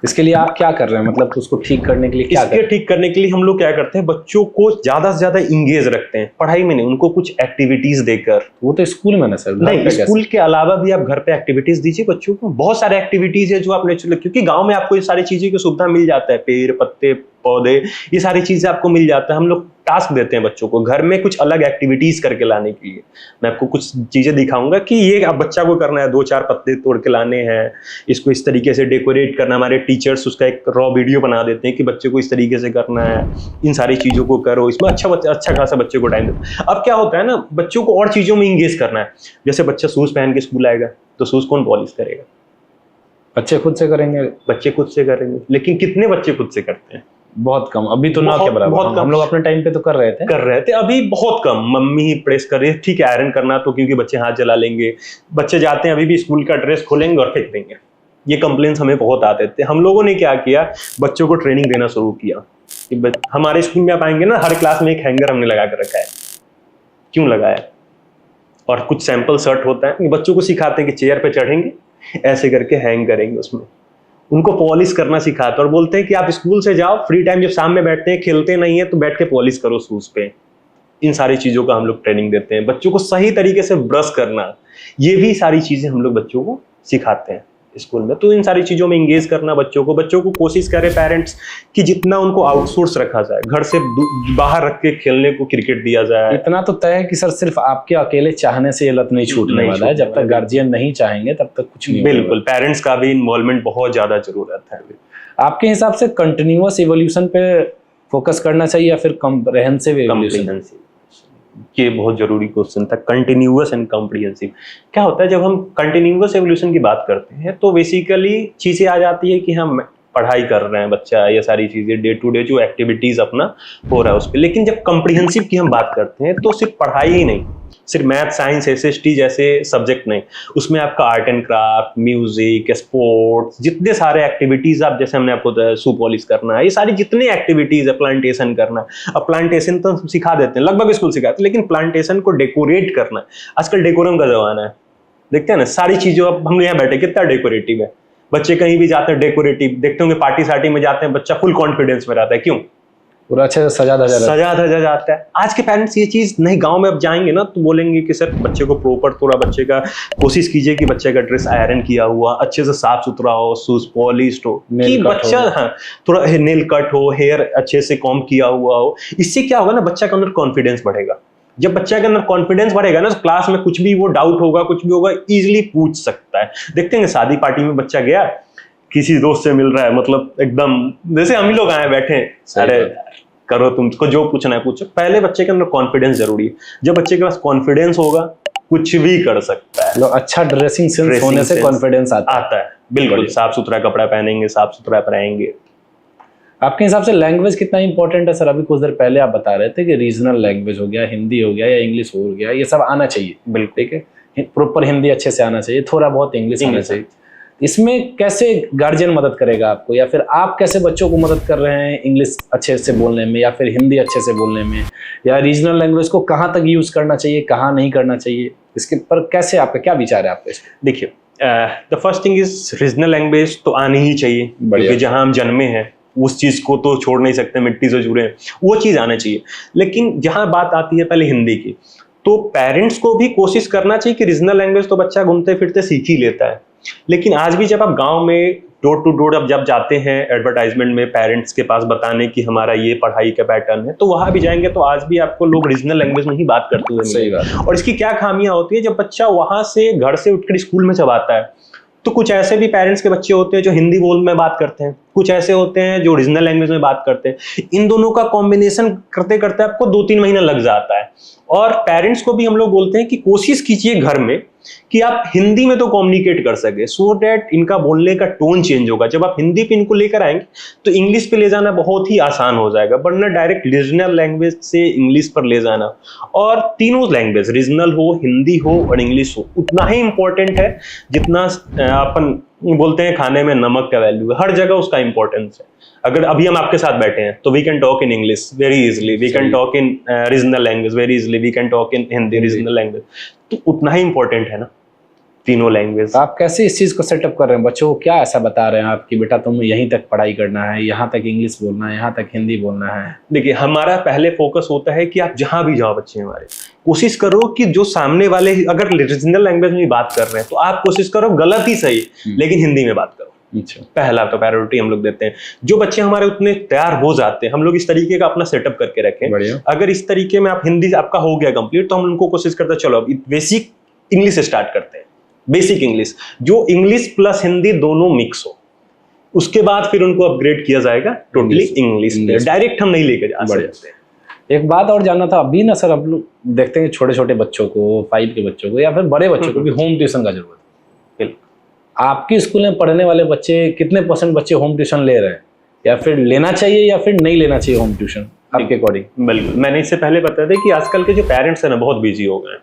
इसके लिए आप क्या कर रहे हैं, मतलब उसको ठीक करने के लिए क्या इसके ठीक करने के लिए हम लोग क्या करते हैं, बच्चों को ज्यादा से ज्यादा इंगेज रखते हैं पढ़ाई में, नहीं उनको कुछ एक्टिविटीज देकर। वो तो स्कूल में ना सर, नहीं, स्कूल के अलावा भी आप घर पे एक्टिविटीज दीजिए बच्चों को। बहुत सारे एक्टिविटीज है जो आप नेचुरल, क्योंकि गांव में आपको ये सारी चीजें की सुविधा मिल जाता है, पेड़ पत्ते पौधे, ये सारी चीजें आपको मिल जाता है। हम लोग टास्क देते हैं बच्चों को घर में कुछ अलग एक्टिविटीज करके लाने के लिए। मैं आपको कुछ चीजें दिखाऊंगा कि ये अब बच्चा को करना है, 2-4 पत्ते तोड़ के लाने हैं, इसको इस तरीके से डेकोरेट करना। हमारे टीचर्स उसका एक रॉ वीडियो बना देते हैं कि बच्चे को इस तरीके से करना है, इन सारी चीजों को करो। इसमें अच्छा खासा बच्चे को टाइम दो। अब क्या होता है ना, बच्चों को और चीजों में इंगेज करना है। जैसे बच्चा शूज पहन के स्कूल आएगा तो शूज कौन पॉलिश करेगा? बच्चे खुद से करेंगे। लेकिन कितने बच्चे खुद से करते हैं? बहुत कम। अभी तो ना के बराबर। हम लोग अपने टाइम पे तो कर रहे थे, अभी बहुत कम। मम्मी ही प्रेस कर रही है, ठीक है आयरन करना तो, क्योंकि बच्चे हाथ जला लेंगे। बच्चे जाते हैं अभी भी स्कूल का ड्रेस खोलेंगे और फेंक देंगे। ये कंप्लेंट्स हमें बहुत आते थे। हम लोगों ने क्या किया, बच्चों को ट्रेनिंग देना शुरू किया कि हमारे स्कूल में आप आएंगे ना, हर क्लास में एक हैंगर हमने लगा कर रखा है। क्यों लगाया? और कुछ सैंपल शर्ट होता है, बच्चों को सिखाते हैं कि चेयर पे चढ़ेंगे, ऐसे करके हैंग करेंगे, उसमें उनको पॉलिश करना सिखाते हैं। और बोलते हैं कि आप स्कूल से जाओ, फ्री टाइम जब शाम में बैठते हैं, खेलते नहीं है तो बैठ के पॉलिश करो शूज पे। इन सारी चीजों का हम लोग ट्रेनिंग देते हैं। बच्चों को सही तरीके से ब्रश करना, ये भी सारी चीजें हम लोग बच्चों को सिखाते हैं स्कूल में। तो इन सारी चीजों में इंगेज करना बच्चों को कोशिश करें पेरेंट्स कि जितना उनको आउटसोर्स रखा जाए, घर से बाहर रख के खेलने को क्रिकेट दिया जाए। इतना तो तय है कि सर सिर्फ आपके अकेले चाहने से ये लत नहीं छूटने वाला है। जब तक गार्जियन नहीं चाहेंगे तब तक कुछ नहीं। बिल्कुल, पेरेंट्स का भी इन्वॉल्वमेंट बहुत ज्यादा जरूरत है। आपके हिसाब से कंटिन्यूअस इवोल्यूशन पे फोकस करना चाहिए या फिर कॉम्प्रिहेंसिव इवोल्यूशन? ये बहुत जरूरी क्वेश्चन था, कंटिन्यूअस एंड कॉम्प्रिहेंसिव। क्या होता है जब हम कंटिन्यूअस एवोल्यूशन की बात करते हैं तो बेसिकली चीजें आ जाती है कि हम पढ़ाई कर रहे हैं, बच्चा ये सारी चीजें डे टू डे जो एक्टिविटीज अपना हो रहा है उस पर। लेकिन जब कॉम्प्रिहेंसिव की हम बात करते हैं तो सिर्फ पढ़ाई ही नहीं, सिर्फ मैथ साइंस SST जैसे सब्जेक्ट नहीं, उसमें आपका art and craft, music, sports, जितने सारे एक्टिविटीज आप, जैसे हमने आपको बताया शू पॉलिश करना, ये सारी जितनी एक्टिविटीज है, प्लांटेशन करना। अब प्लांटेशन तो सिखा देते हैं, लगभग स्कूल सिखाते हैं, लेकिन प्लांटेशन को डेकोरेट करना, आजकल डेकोरम का जमाना है, देखते हैं ना सारी चीजों। अब हम यहाँ बैठे कितना डेकोरेटिव है, बच्चे कहीं भी जाते हैं डेकोरेटिव, देखते होंगे पार्टी सार्टी में जाते हैं, बच्चा फुल कॉन्फिडेंस में रहता है। क्यों? पूरा अच्छे से सजा धजा जाता है। आज के पेरेंट्स ये चीज नहीं, गांव में अब जाएंगे ना तो बोलेंगे कि सर बच्चे को प्रॉपर, थोड़ा बच्चे का कोशिश कीजिए कि बच्चे का ड्रेस आयरन किया हुआ, अच्छे से साफ सुथरा हो, शूज पॉलिश्ड हो, कि बच्चा थोड़ा नेल कट हो, हेयर अच्छे से कॉम किया हुआ हो। इससे क्या होगा ना, बच्चा के अंदर कॉन्फिडेंस बढ़ेगा। जब बच्चे के अंदर कॉन्फिडेंस बढ़ेगा ना, तो क्लास में कुछ भी वो डाउट होगा, कुछ भी होगा, इजिली पूछ सकता है। देखते हैं शादी पार्टी में बच्चा गया, किसी दोस्त से मिल रहा है, मतलब एकदम जैसे हम ही लोग आए बैठे, अरे करो तुमको जो पूछना है पूछो। पहले बच्चे के अंदर कॉन्फिडेंस जरूरी है। जब बच्चे के पास कॉन्फिडेंस होगा, कुछ भी कर सकता है। अच्छा ड्रेसिंग सेंस होने से कॉन्फिडेंस आता है। बिल्कुल, साफ सुथरा कपड़ा पहनेंगे, साफ सुथरा रहेंगे। आपके हिसाब से लैंग्वेज कितना इंपॉर्टेंट है सर? अभी कुछ देर पहले आप बता रहे थे कि रीजनल लैंग्वेज हो गया, हिंदी हो गया या इंग्लिश हो गया, ये सब आना चाहिए। बिल्कुल, ठीक है, प्रॉपर हिंदी अच्छे से आना चाहिए, थोड़ा बहुत इंग्लिश आना चाहिए। इसमें कैसे गार्जियन मदद करेगा आपको, या फिर आप कैसे बच्चों को मदद कर रहे हैं इंग्लिश अच्छे से बोलने में, या फिर हिंदी अच्छे से बोलने में, या रीजनल लैंग्वेज को कहाँ तक यूज करना चाहिए, कहाँ नहीं करना चाहिए, इसके पर कैसे आपका क्या विचार है आपके? देखिए, the first thing is regional language तो आनी ही चाहिए, क्योंकि जहाँ हम जन्मे हैं उस चीज को तो छोड़ नहीं सकते, मिट्टी से जुड़े हैं, वो चीज आना चाहिए। लेकिन जहाँ बात आती है पहले हिंदी की, तो पेरेंट्स को भी कोशिश करना चाहिए कि रीजनल लैंग्वेज तो बच्चा घूमते फिरते सीख ही लेता है। लेकिन आज भी जब आप गांव में डोर टू डोर अब जब जाते हैं एडवर्टाइजमेंट में पेरेंट्स के पास बताने कि हमारा ये पढ़ाई का पैटर्न है, तो वहां भी जाएंगे तो आज भी आपको लोग रीजनल लैंग्वेज में ही बात करते हुए सही बात। और इसकी क्या खामियां होती है, जब बच्चा वहां से घर से उठकर स्कूल में जब आता है तो कुछ ऐसे भी पेरेंट्स के बच्चे होते हैं जो हिंदी बोल में बात करते हैं, कुछ ऐसे होते हैं जो रीजनल लैंग्वेज में बात करते हैं। इन दोनों का कॉम्बिनेशन करते करते आपको 2-3 महीना लग जाता है। और पेरेंट्स को भी हम लोग बोलते हैं कि कोशिश कीजिए घर में कि आप हिंदी में तो कम्युनिकेट कर सके, सो दैट इनका बोलने का टोन चेंज होगा। जब आप हिंदी पे इनको लेकर आएंगे तो इंग्लिश पे ले जाना बहुत ही आसान हो जाएगा, वरना डायरेक्ट रीजनल लैंग्वेज से इंग्लिश पर ले जाना। और तीनों लैंग्वेज, रीजनल हो, हिंदी हो और इंग्लिश हो, उतना ही इंपॉर्टेंट है जितना अपन बोलते हैं खाने में नमक का वैल्यू है। हर जगह उसका इंपॉर्टेंस है। अगर अभी हम आपके साथ बैठे हैं तो we can talk in English very easily, we can talk in regional language very easily, we can talk in Hindi regional language, तो उतना ही इंपॉर्टेंट है ना तीनों लैंग्वेज। आप कैसे इस चीज को सेटअप कर रहे हैं? बच्चों को क्या ऐसा बता रहे हैं आप कि बेटा तुम यहीं तक पढ़ाई करना है, यहाँ तक इंग्लिश बोलना है, यहाँ तक हिंदी बोलना है? देखिए, हमारा पहले फोकस होता है कि आप जहां भी जाओ बच्चे हमारे, कोशिश करो कि जो सामने वाले अगर रीजनल लैंग्वेज में बात कर रहे हैं तो आप कोशिश करो, गलत ही सही, लेकिन हिंदी में बात करो। अच्छा, पहला तो प्रायोरिटी हम लोग देते हैं। जो बच्चे हमारे उतने तैयार हो जाते हैं, हम लोग इस तरीके का अपना सेटअप करके रखें। अगर इस तरीके में आप हिंदी आपका हो गया कंप्लीट, तो हम उनको कोशिश करते हैं चलो अब बेसिक इंग्लिश स्टार्ट करते हैं। बेसिक इंग्लिश, जो इंग्लिश प्लस हिंदी दोनों मिक्स हो, उसके बाद फिर उनको अपग्रेड किया जाएगा टोटली इंग्लिश पे। डायरेक्ट हम नहीं लेकर जा सकते। एक बात और जानना था, अभी ना सर हम लोग देखते हैं छोटे छोटे बच्चों को, 5 के बच्चों को या फिर बड़े बच्चों को भी होम ट्यूशन का जरूरत है। आपके स्कूल में पढ़ने वाले बच्चे कितने % बच्चे होम ट्यूशन ले रहे हैं, या फिर लेना चाहिए या फिर नहीं लेना चाहिए होम ट्यूशन आपके अकॉर्डिंग? बिल्कुल, मैंने इससे पहले बताया था कि आजकल के जो पेरेंट्स हैं ना बहुत बिजी हो गए हैं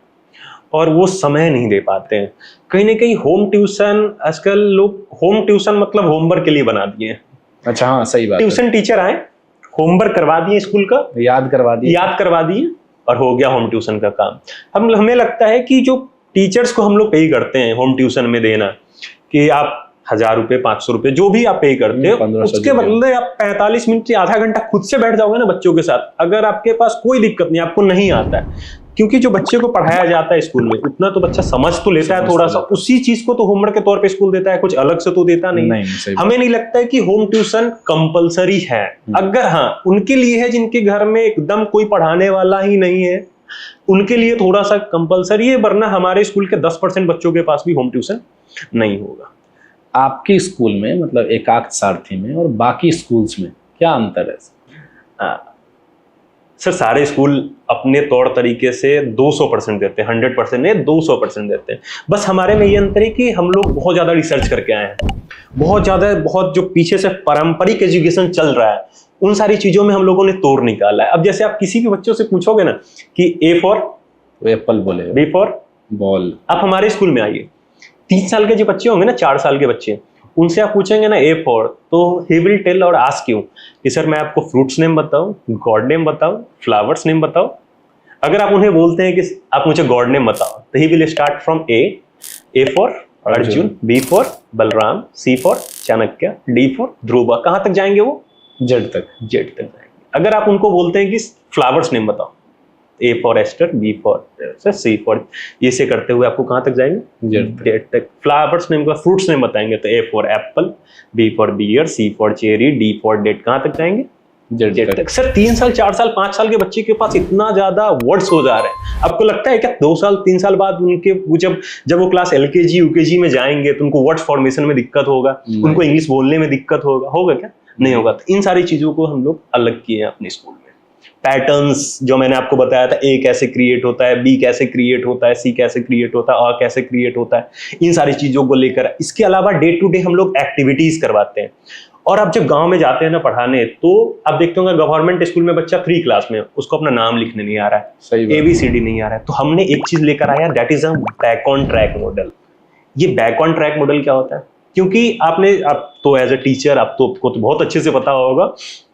और वो समय नहीं दे पाते हैं। कहीं ना कहीं होम ट्यूशन, आजकल लोग होम ट्यूशन मतलब होमवर्क के लिए बना दिए हैं। अच्छा, हाँ सही बात। ट्यूशन टीचर आए, होमवर्क करवा दिए स्कूल का, याद करवा दिए और हो गया होम ट्यूशन का काम। हमें लगता है कि जो टीचर्स को हम लोग पे करते हैं होम ट्यूशन में देना, कि आप 1000 रुपए 500 रुपए जो भी आप पे करते हो, उसके बदले आप 45 मिनट से आधा घंटा खुद से बैठ जाओगे ना बच्चों के साथ, अगर आपके पास कोई दिक्कत नहीं, आपको नहीं आता है, क्योंकि जो बच्चे को पढ़ाया जाता है स्कूल में उतना तो बच्चा समझ तो लेता है थोड़ा सा, उसी चीज को तो होमवर्क के तौर पे स्कूल देता है, कुछ अलग से तो देता नहीं। हमें नहीं लगता है कि होम ट्यूशन कंपलसरी है। अगर हाँ उनके लिए है जिनके घर में एकदम कोई पढ़ाने वाला ही नहीं है, उनके लिए थोड़ा सा कंपलसरी है, वरना हमारे स्कूल के 10% बच्चों के पास भी होम ट्यूशन नहीं होगा। आपके स्कूल में मतलब एकाक सारथी में और बाकी स्कूल्स में क्या अंतर है? सर सारे स्कूल अपने तौर तरीके से 200% देते हैं, 100% नहीं 200% देते हैं। बस हमारे में ये अंतर है कि हम लोग बहुत ज़्यादा रिसर्च करके आए हैं, बहुत जो पीछे से पारंपरिक एजुकेशन चल रहा है उन सारी चीज़ों में हम लोगों ने तोड़ निकाला है। अब जैसे आप किसी भी बच्चों से पूछोगे ना कि A फॉर एप्पल बोले, B फॉर बॉल, आप हमारे स्कूल में आइए, 3 साल के जो बच्चे होंगे ना, 4 साल के बच्चे, उनसे आप पूछेंगे ना A फॉर, तो ही विल टेल और आस्क यू कि सर मैं आपको फ्रूट्स नेम बताऊं, गॉड नेम बताऊं, फ्लावर्स नेम बताऊं। अगर आप उन्हें बोलते हैं कि आप मुझे गॉड नेम बताओ, तो he will start from A for Arjun, B for Balram, C for Chanakya, D for Dhruva. कहाँ तक जाएंगे वो? जेड तक जाएंगे। अगर आप उनको बोलते हैं कि फ्लावर्स नेम बताओ, A for aster, B for C for, ये से करते हुए आपको कहाँ तक जाएंगे? जेड तक। फ्लावर्स नेम का फ्रूट्स नेम बताएंगे तो A for apple, B for bear, C for cherry, D for date, कहाँ तक जाएंगे? जेड तक। सर 3 साल 4 साल 5 साल के बच्चे के पास इतना ज्यादा वर्ड्स हो जा रहे हैं, आपको लगता है क्या 2 साल 3 साल बाद उनके जब वो क्लास LKG UKG में जाएंगे तो उनको वर्ड फॉर्मेशन में दिक्कत होगा, उनको इंग्लिश बोलने में दिक्कत होगा क्या? नहीं होगा। तो इन सारी चीजों को हम लोग अलग किए हैं अपने स्कूल में। पैटर्न्स जो मैंने आपको बताया था, A कैसे क्रिएट होता है, B कैसे क्रिएट होता है, C कैसे क्रिएट होता है, A कैसे क्रिएट होता है, इन सारी चीजों को लेकर। इसके अलावा डे टू डे हम लोग एक्टिविटीज करवाते हैं। और अब जब गांव में जाते हैं ना पढ़ाने, तो आप देखते होंगे गवर्नमेंट स्कूल में बच्चा 3 क्लास में, उसको अपना नाम लिखने नहीं आ रहा है, ABCD नहीं आ रहा है, तो हमने एक चीज लेकर आया, that is a back on track model. ये बैक ऑन ट्रैक मॉडल क्या होता है? क्योंकि आप तो एज अ टीचर आपको तो बहुत अच्छे से पता होगा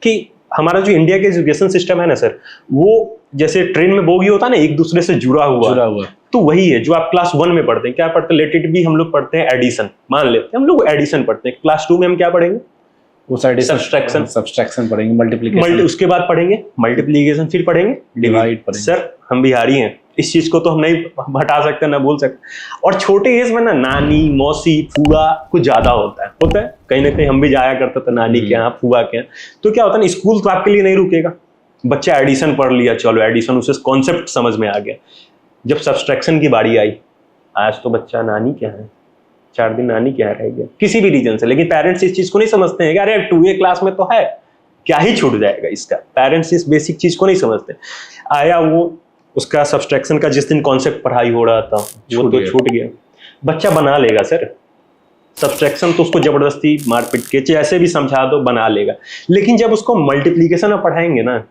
कि हमारा जो इंडिया का एजुकेशन सिस्टम है ना सर, वो जैसे ट्रेन में बोगी होता है ना, एक दूसरे से जुड़ा हुआ, तो वही है जो आप क्लास 1 में पढ़ते हैं। क्या पढ़ते हैं? लेट इट बी हम लोग पढ़ते हैं एडिशन, मान लेते हैं हम लोग एडिशन पढ़ते हैं। क्लास 2 में हम क्या पढ़ेंगे? वो सब्सट्रैक्शन पढ़ेंगे, मल्टीप्लिकेशन, उसके बाद पढ़ेंगे मल्टीप्लिकेशन, फिर पढ़ेंगे डिवाइड। सर हम बिहारी हैं, इस चीज को तो हम नहीं हटा सकते, ना बोल सकते। और छोटे एज में ना नानी, मौसी, फूआ कुछ ज्यादा होता है कहीं ना कहीं हम भी जाया करते थे नानी के यहाँ, फूआ के यहाँ। तो क्या होता है ना, स्कूल तो आपके लिए नहीं रुकेगा, बच्चा एडिशन पढ़ लिया, चलो एडिशन, उसे कॉन्सेप्ट समझ में आ गया। जब सब्सट्रैक्शन की बारी आई, आज तो बच्चा नानी क्या है, 4 दिन नानी क्या रह गया, किसी भी रीजन से। लेकिन पेरेंट्स इस चीज को नहीं समझते हैं कि अरे 2A क्लास में तो है, क्या ही छूट जाएगा इसका। पेरेंट्स इस बेसिक चीज को नहीं समझते। आया वो, उसका सब्सट्रैक्शन का जिस दिन कॉन्सेप्ट पढ़ाई हो रहा था वो तो छूट गया। बच्चा बना लेगा सर, सब्सट्रैक्शन तो उसको जबरदस्ती मारपीट के जैसे भी समझा दो बना लेगा, लेकिन जब उसको मल्टीप्लीकेशन में पढ़ाएंगे ना,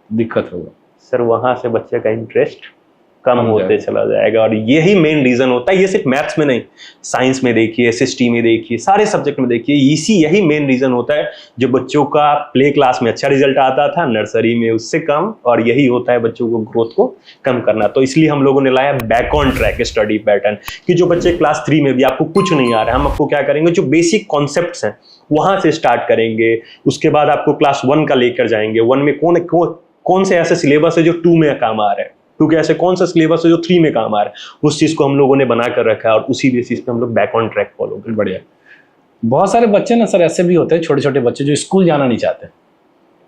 दिक्कत होगा सर, वहां से बच्चे का इंटरेस्ट कम होते चला जाएगा। और यही मेन रीजन होता है। ये सिर्फ मैथ्स में नहीं, साइंस में देखिए, SST में देखिए, सारे सब्जेक्ट में देखिए, यही मेन रीजन होता है। जो बच्चों का प्ले क्लास में अच्छा रिजल्ट आता था, नर्सरी में उससे कम, और यही होता है बच्चों को ग्रोथ को कम करना। तो इसलिए हम लोगों ने लाया back on track study pattern, कि जो बच्चे क्लास 3 में भी आपको कुछ नहीं आ रहा है, हम आपको क्या करेंगे, जो बेसिक कॉन्सेप्ट्स हैं वहां से स्टार्ट करेंगे। उसके बाद आपको क्लास 1 का लेकर जाएंगे। 1 में कौन से ऐसे सिलेबस है जो 2 में काम आ रहा है, क्योंकि ऐसे कौन सा सिलेबस है जो 3 में काम आ रहा है, उस चीज को हम लोगों ने बना कर रखा है, और उसी बेसिस पे हम लोग बैक ऑन ट्रैक फॉलो करें। बढ़िया। बहुत सारे बच्चे ना सर ऐसे भी होते हैं, छोटे छोटे बच्चे जो स्कूल जाना नहीं चाहते,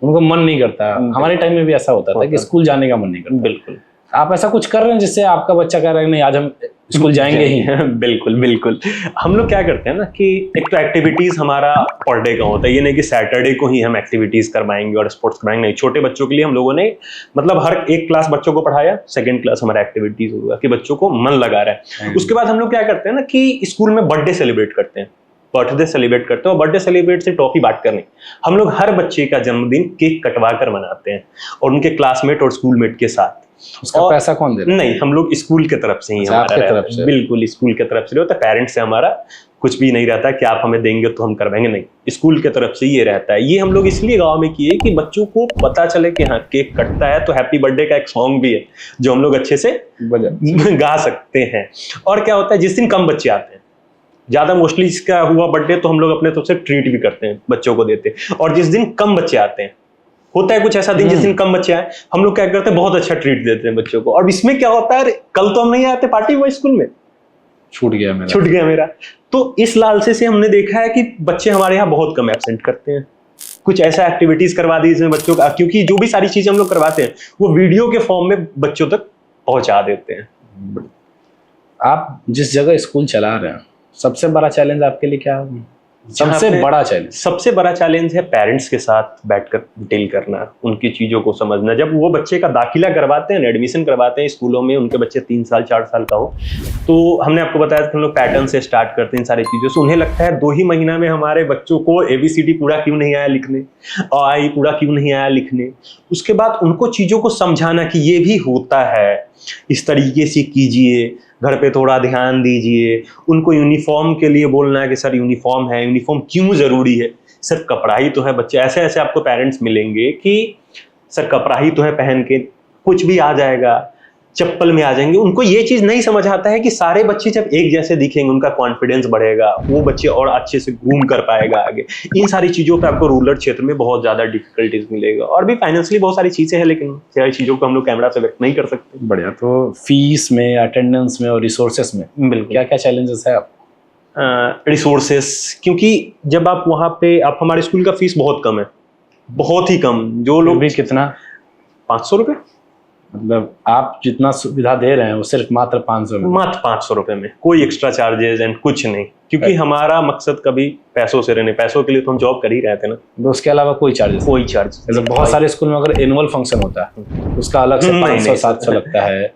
उनको मन नहीं करता। हमारे टाइम में भी ऐसा होता था कि स्कूल जाने का मन नहीं करता। बिल्कुल। आप ऐसा कुछ कर रहे हैं जिससे आपका बच्चा कह रहा है नहीं आज हम स्कूल जाएंगे ही? बिल्कुल। हम लोग क्या करते हैं ना कि एक तो एक्टिविटीज हमारा पर डे का होता है, ये नहीं कि सैटरडे को ही हम एक्टिविटीज करवाएंगे और स्पोर्ट्स करवाएंगे, नहीं। छोटे बच्चों के लिए हम लोगों ने मतलब हर एक क्लास बच्चों को पढ़ाया, सेकंड क्लास हमारा एक्टिविटीज होगा कि बच्चों को मन लगा रहा है। उसके बाद हम लोग क्या करते हैं ना कि स्कूल में बर्थडे सेलिब्रेट करते हैं, बर्थडे सेलिब्रेट करते हैं। और बर्थडे सेलिब्रेट से टॉफी बांट कर नहीं, हम लोग हर बच्चे का जन्मदिन केक कटवा कर मनाते हैं, और उनके क्लासमेट और स्कूलमेट के साथ। उसका पैसा कौन दे रहा है? नहीं, हम लोग स्कूल के तरफ से ही, हमारा तरफ से? बिल्कुल स्कूल के तरफ से होता है। पेरेंट्स से हमारा कुछ भी नहीं रहता कि आप हमें देंगे तो हम करवाएंगे, नहीं, स्कूल के तरफ से ये रहता है। ये हम लोग इसलिए गांव में किए कि बच्चों को पता चले कि हाँ केक कटता है, तो हैप्पी बर्थडे का एक सॉन्ग भी है जो हम लोग अच्छे से गा सकते हैं। और क्या होता है, जिस दिन कम बच्चे आते हैं, ज्यादा मोस्टली इसका हुआ बर्थडे तो हम लोग अपने तरफ से ट्रीट भी करते हैं, बच्चों को देते हैं। और जिस दिन कम बच्चे आते हैं, होता है कुछ ऐसा दिन जिस दिन कम बच्चे आए, हम लोग क्या करते हैं, बहुत अच्छा ट्रीट देते हैं बच्चों को। और इसमें क्या होता है, कल तो हम नहीं आते पार्टी में, स्कूल में छूट गया मेरा। तो इस लालसे से हमने देखा है कि बच्चे हमारे यहाँ बहुत कम एब्सेंट करते हैं। कुछ ऐसा एक्टिविटीज करवा दी जिसमें बच्चों का, क्योंकि जो भी सारी चीजें हम लोग करवाते हैं वो वीडियो के फॉर्म में बच्चों तक पहुंचा देते हैं। आप जिस जगह स्कूल चला रहे हैं, सबसे बड़ा चैलेंज आपके लिए क्या है? सबसे बड़ा चैलेंज है पेरेंट्स के साथ बैठकर डील करना, उनकी चीजों को समझना। जब वो बच्चे का दाखिला करवाते हैं, एडमिशन करवाते हैं स्कूलों में, उनके बच्चे 3 साल 4 साल का हो, तो हमने आपको बताया था हम लोग पैटर्न से स्टार्ट करते हैं इन सारी चीजों से। उन्हें लगता है 2 ही महीना में हमारे बच्चों को ABCD पूरा क्यों नहीं आया लिखने, और पूरा क्यों नहीं आया लिखने। उसके बाद उनको चीजों को समझाना कि ये भी होता है, इस तरीके से कीजिए, घर पे थोड़ा ध्यान दीजिए। उनको यूनिफॉर्म के लिए बोलना है कि सर यूनिफॉर्म है, यूनिफॉर्म क्यों जरूरी है, सर कपड़ा ही तो है। बच्चे ऐसे ऐसे आपको पेरेंट्स मिलेंगे कि सर कपड़ा ही तो है, पहन के कुछ भी आ जाएगा, चप्पल में आ जाएंगे। उनको ये चीज नहीं समझ आता है कि सारे बच्चे जब एक जैसे दिखेंगे उनका कॉन्फिडेंस बढ़ेगा, वो बच्चे और अच्छे से ग्रूम कर पाएगा आगे। इन सारी चीजों पे आपको रूरल क्षेत्र में बहुत ज्यादा डिफिकल्टीज मिलेगा, और भी फाइनेंशियली बहुत सारी चीजें हैं, लेकिन सारी चीजों को हम लोग कैमरा से व्यक्त नहीं कर सकते। बढ़िया। तो फीस में, अटेंडेंस में और रिसोर्सेस में बिल्कुल क्या क्या चैलेंजेस है? आप रिसोर्सेस, क्योंकि जब आप वहाँ पे, आप हमारे स्कूल का फीस बहुत कम है, बहुत ही कम। जो लोग भी कितना? 500 रुपये, मतलब आप जितना सुविधा दे रहे हैं वो सिर्फ मात्र 500 में? मात्र 500 रुपये में, कोई एक्स्ट्रा चार्जेस एंड कुछ नहीं, क्योंकि हमारा मकसद कभी पैसों से रहने, पैसों के लिए तो हम जॉब कर ही रहे थे ना। तो उसके अलावा कोई चार्जेस? कोई चार्ज। जैसे बहुत सारे स्कूल में अगर एनुअल फंक्शन होता है उसका अलग से 500-700 लगता है,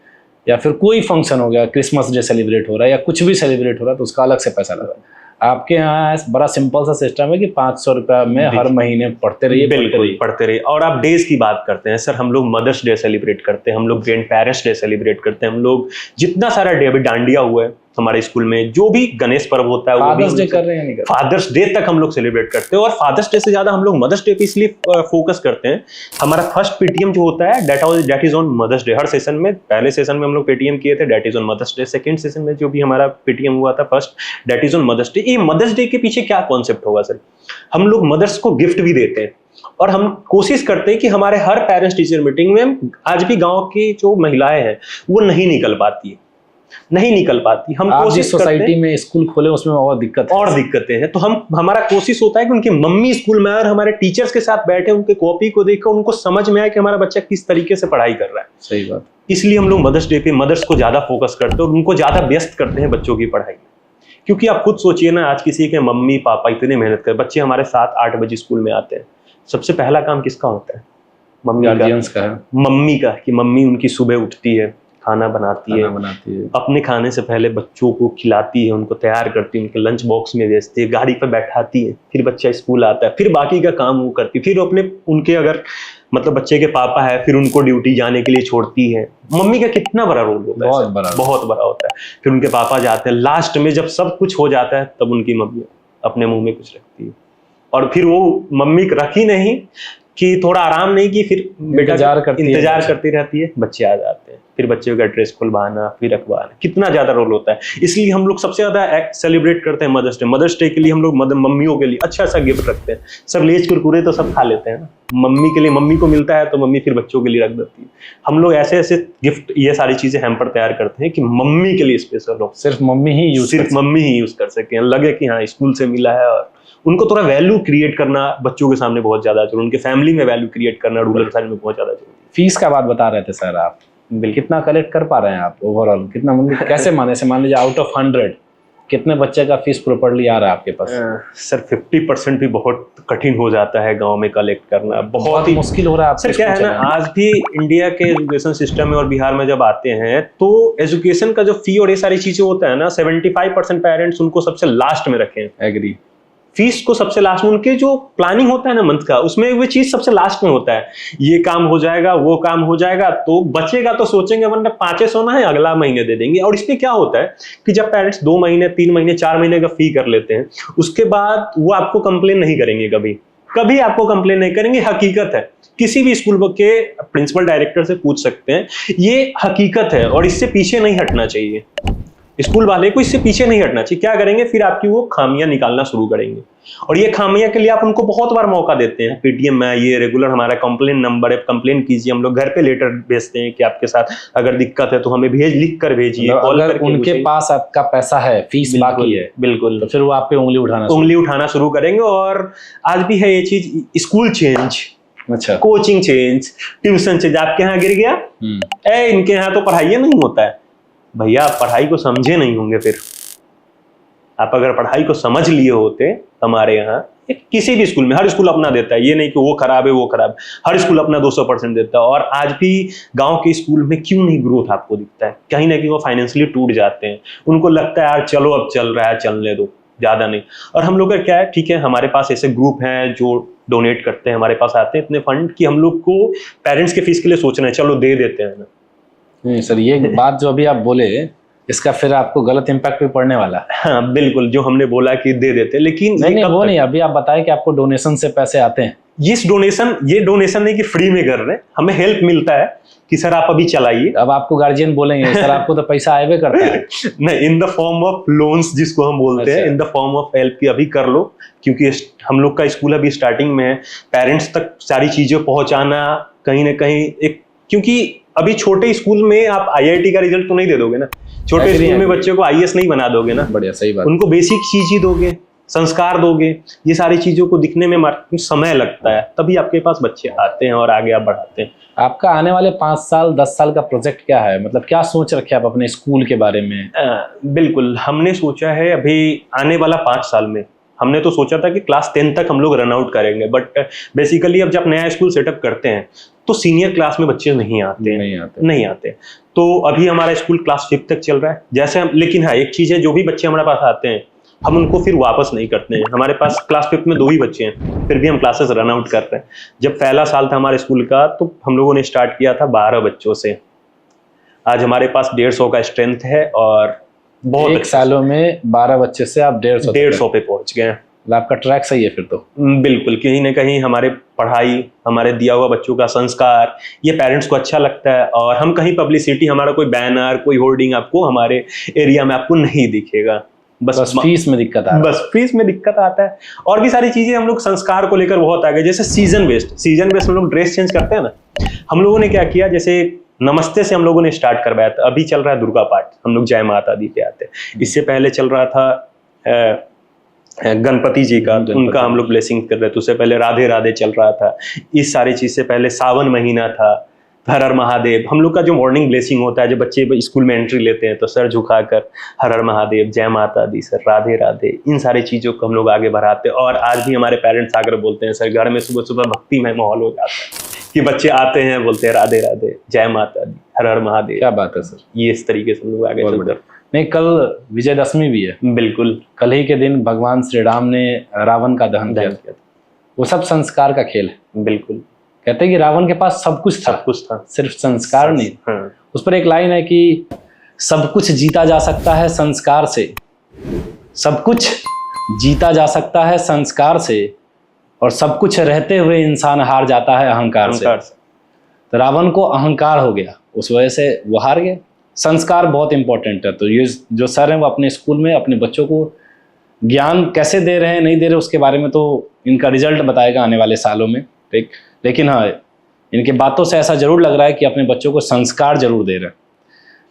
या फिर कोई फंक्शन हो गया, क्रिसमस डे सेलिब्रेट हो रहा है या कुछ भी सेलिब्रेट हो रहा है तो उसका अलग से पैसा लगा। आपके यहाँ बड़ा सिंपल सा सिस्टम है कि 500 रुपया में हर महीने पढ़ते रहिए। बिल्कुल पढ़ते रहिए। और आप डेज की बात करते हैं सर, हम लोग मदर्स डे सेलिब्रेट करते हैं, हम लोग ग्रैंड पेरेंट्स डे सेलिब्रेट करते हैं, हम लोग जितना सारा डे, अभी डांडिया हुआ है हमारे स्कूल में, जो भी गणेश पर्व होता है, फादर्स डे कर रहे हैं नहीं कर रहे? फादर्स डे तक हम लोग सेलिब्रेट करते हैं, और फादर्स डे से ज्यादा हम लोग मदर्स डे पे इसलिए फोकस करते हैं। हमारा फर्स्ट PTM जो होता है that is on mother's day. हर सेशन में, पहले सेशन में हम लोग PTM किए थे, that is on mother's day. Second session में जो भी हमारा PTM हुआ था first, that is on mother's day. ये मदर्स डे के पीछे क्या कॉन्सेप्ट होगा सर? हम लोग मदर्स को गिफ्ट भी देते हैं, और हम कोशिश करते हैं कि हमारे हर पेरेंट्स टीचर मीटिंग में आज भी गांव की जो महिलाएं हैं वो नहीं निकल पाती, हम आप कोशिश जिस करते हैं, सोसाइटी में स्कूल खोले उसमें और दिक्कतें हैं, तो हमारा कोशिश होता है कि उनकी मम्मी स्कूल में आए और हमारे टीचर्स के साथ बैठे, उनके कॉपी को देखें, उनको समझ में आए कि हमारा बच्चा किस तरीके से पढ़ाई कर रहा है। सही बात। इसलिए हम लोग मदर्स डे पे मदर्स को ज्यादा फोकस करते हैं और उनको ज्यादा व्यस्त करते हैं बच्चों की पढ़ाई में। क्योंकि आप खुद सोचिए ना, आज किसी के मम्मी पापा इतने मेहनत कर, बच्चे हमारे 7-8 बजे स्कूल में आते हैं, सबसे पहला काम किसका होता है? गार्जियंस का है। मम्मी का, कि मम्मी उनकी सुबह उठती है, खाना बनाती है, अपने खाने से पहले बच्चों को खिलाती है, उनको तैयार करती है, उनके लंच बॉक्स में भेजती है, गाड़ी पर बैठाती है, फिर बच्चा स्कूल आता है, फिर बाकी का काम वो करती है, फिर अपने उनके अगर मतलब बच्चे के पापा है फिर उनको ड्यूटी जाने के लिए छोड़ती है। मम्मी का कितना बड़ा रोल होता है, बहुत बड़ा होता है। फिर उनके पापा जाते हैं, लास्ट में जब सब कुछ हो जाता है तब उनकी मम्मी अपने मुंह में कुछ रखती है, और फिर वो मम्मी रखी नहीं कि थोड़ा आराम नहीं की, फिर बेटा इंतजार करती रहती है, बच्चे आ जाते हैं, फिर बच्चे का ड्रेस खुलवाना, फिर रखवाना, कितना ज्यादा रोल होता है। इसलिए हम लोग सबसे ज्यादा सेलिब्रेट करते हैं मदर्स डे के लिए। हम लोग मम्मियों के लिए अच्छा सा गिफ्ट रखते हैं। सब लेज कुरकुरे तो सब खा लेते हैं ना, मम्मी के लिए, मम्मी को मिलता है तो मम्मी फिर बच्चों के लिए रख देती है। हम लोग ऐसे ऐसे गिफ्ट, ये सारी चीजें हैम्पर तैयार करते हैं कि मम्मी के लिए स्पेशल हो, सिर्फ मम्मी ही यूज कर सके, लगे कि हाँ स्कूल से मिला है। और उनको थोड़ा वैल्यू क्रिएट करना बच्चों के सामने बहुत ज्यादा जरूरी, उनके फैमिली में वैल्यू क्रिएट करना रूरल साइड में बहुत ज्यादा जरूरी। फीस का बात बता रहे थे सर आप, कितना कलेक्ट कर पा रहे हैं आप ओवरऑल? कितना मतलब कैसे माने से मान लीजिए आउट ऑफ 100 कितने बच्चे का फीस प्रॉपर्ली आ रहा है आपके पास? सर 50% भी बहुत कठिन हो जाता है गांव में कलेक्ट करना, बहुत ही मुश्किल हो रहा है। सर क्या है ना, आज भी इंडिया के एजुकेशन सिस्टम में और बिहार में जब आते हैं तो एजुकेशन का जो फी और ये सारी चीजें होता है ना, 75% पेरेंट्स उनको सबसे लास्ट में रखें। एग्री। फीस को सबसे लास्ट में, उनके जो प्लानिंग होता है ना मंथ का, उसमें वो चीज सबसे लास्ट में होता है। ये काम हो जाएगा, वो काम हो जाएगा, तो बचेगा तो सोचेंगे वरना 500 ना है अगला महीने दे देंगे। और इसमें क्या होता है कि जब पेरेंट्स 2 महीने 3 महीने 4 महीने का फी कर लेते हैं, उसके बाद वो आपको कंप्लेन नहीं करेंगे, कभी आपको कंप्लेन नहीं करेंगे। हकीकत है, किसी भी स्कूल के प्रिंसिपल डायरेक्टर से पूछ सकते हैं, ये हकीकत है और इससे पीछे नहीं हटना चाहिए। स्कूल वाले को इससे पीछे नहीं हटना चाहिए। क्या करेंगे, फिर आपकी वो खामियां निकालना शुरू करेंगे, और ये खामियां के लिए आप उनको बहुत बार मौका देते हैं। पेटीएम में ये रेगुलर हमारा कंप्लेन नंबर है, कंप्लेन कीजिए। हम लोग घर पे लेटर भेजते हैं कि आपके साथ अगर दिक्कत है तो हमें लिख कर भेजिए। अगर उनके पास आपका पैसा है, फीस बाकी है, बिल्कुल, तो फिर वो आप पे उंगली उठाना शुरू करेंगे। और आज भी है ये चीज, स्कूल चेंज, अच्छा, कोचिंग चेंज, ट्यूशन चेंज। आपके यहाँ गिर गया, इनके यहाँ तो पढ़ाई नहीं होता है। भैया आप पढ़ाई को समझे नहीं होंगे। फिर आप अगर पढ़ाई को समझ लिए होते, हमारे यहाँ किसी भी स्कूल में, हर स्कूल अपना देता है, ये नहीं कि वो खराब है वो खराब है, हर स्कूल अपना 200% देता है। और आज भी गांव के स्कूल में क्यों नहीं ग्रोथ आपको दिखता है? कहीं ना कहीं वो फाइनेंशियली टूट जाते हैं, उनको लगता है यार चलो अब चल रहा है, चलने दो, ज्यादा नहीं। और हम लोग का क्या है, ठीक है हमारे पास ऐसे ग्रुप हैं जो डोनेट करते हैं, हमारे पास आते हैं इतने फंड कि हम लोग को पेरेंट्स के फीस के लिए सोचना है, चलो दे देते हैं ना। सर ये बात जो अभी आप बोले, इसका फिर आपको गलत इम्पैक्ट भी पड़ने वाला है। हाँ बिल्कुल, जो हमने बोला कि दे देते, लेकिन नहीं, अभी आप बताएं कि आपको डोनेशन से पैसे आते हैं। ये डोनेशन नहीं कि फ्री में कर रहे हैं, हमें हेल्प मिलता है कि सर आप अभी चलाइए। अब आपको गार्जियन बोलेंगे सर आपको तो पैसा आएगा करता है नहीं, in the form of loans जिसको हम बोलते हैं, in the form of help की अभी कर लो, क्योंकि हम लोग का स्कूल अभी स्टार्टिंग में है। पेरेंट्स तक सारी चीजें पहुंचाना कहीं ना कहीं एक, क्योंकि अभी छोटे स्कूल में आप आईआईटी का रिजल्ट तो नहीं दे दोगे ना, छोटे स्कूल में बच्चे को आईएएस नहीं बना दोगे ना। बढ़िया, सही बात। उनको बेसिक चीज ही दोगे, संस्कार दोगे, ये सारी चीजों को दिखने में समय लगता है, तभी आपके पास बच्चे आते हैं और आगे आप बढ़ाते हैं। आपका आने वाले 5 साल 10 साल का प्रोजेक्ट क्या है? मतलब क्या सोच रखे आप अपने स्कूल के बारे में? बिल्कुल, हमने सोचा है अभी आने वाला 5 साल में, हमने तो सोचा था कि क्लास 10 तक हम लोग रन आउट करेंगे, बट बेसिकली अब जब नया स्कूल सेटअप करते हैं तो सीनियर क्लास में बच्चे नहीं आते। तो अभी हमारा स्कूल क्लास 5 तक चल रहा है जैसे हम, लेकिन हाँ एक चीज है, जो भी बच्चे हमारे पास आते हैं हम उनको फिर वापस नहीं करते हैं। हमारे पास क्लास 5 में 2 ही बच्चे हैं, फिर भी हम क्लासेस रन आउट कर रहे हैं। जब पहला साल था हमारे स्कूल का तो हम लोगों ने स्टार्ट किया था 12 बच्चों से। आज हमारे पास 150 का स्ट्रेंथ है और बहुत एक सालों में 12 बच्चे से आप 150 पे पहुंच गए। आपका ट्रैक सही है फिर तो। बिल्कुल, कहीं ना कहीं हमारे पढ़ाई, हमारे दिया हुआ बच्चों का संस्कार, ये पेरेंट्स को अच्छा लगता है। और हम कहीं पब्लिसिटी, हमारा कोई बैनर, कोई होर्डिंग आपको हमारे एरिया में आपको नहीं दिखेगा। बस फीस में दिक्कत आ रहा है। बस फीस में दिक्कत आता है। और भी सारी चीजें हम लोग संस्कार को लेकर बहुत आगे, जैसे सीजन बेस्ड हम लोग ड्रेस चेंज करते हैं ना। हम लोगों ने क्या किया, जैसे नमस्ते से हम लोगों ने स्टार्ट करवाया था। अभी चल रहा है दुर्गा पाठ, हम लोग जय माता दी पे आते हैं। इससे पहले चल रहा था गणपति जी का, उनका हम लोग ब्लेसिंग कर रहे थे। उससे पहले राधे राधे चल रहा था। इस सारी चीज से पहले सावन महीना था, हर हर महादेव। हम लोग का जो मॉर्निंग ब्लेसिंग होता है, जब बच्चे स्कूल में एंट्री लेते हैं तो सर झुकाकर हर हर महादेव, जय माता दी, सर राधे राधे, इन सारी चीजों को हम लोग आगे बढ़ाते हैं। और आज भी हमारे पेरेंट्स आकर बोलते हैं, सर घर में सुबह सुबह भक्तिमय माहौल हो जाता है कि बच्चे आते हैं, बोलते हैं राधे राधे, जय माता दी, हर हर महादेव। क्या बात है सर, ये इस तरीके से हम लोग आगे चलते हैं। नहीं, कल विजयदशमी भी है। बिल्कुल, कल ही के दिन भगवान श्री राम ने रावण का दहन किया था। वो सब संस्कार का खेल है। बिल्कुल, कहते हैं कि रावण के पास सब कुछ था, सिर्फ संस्कार नहीं। उस पर एक लाइन है कि सब कुछ जीता जा सकता है संस्कार से, सब कुछ जीता जा सकता है संस्कार से, और सब कुछ रहते हुए इंसान हार जाता है अहंकार से। तो रावण को अहंकार हो गया, उस वजह से वो हार गया। संस्कार बहुत इंपॉर्टेंट है। तो ये जो सर हैं वो अपने स्कूल में अपने बच्चों को ज्ञान कैसे दे रहे हैं, नहीं दे रहे, उसके बारे में तो इनका रिजल्ट बताएगा आने वाले सालों में, ठीक। लेकिन हाँ, इनके बातों से ऐसा जरूर लग रहा है कि अपने बच्चों को संस्कार जरूर दे रहे हैं।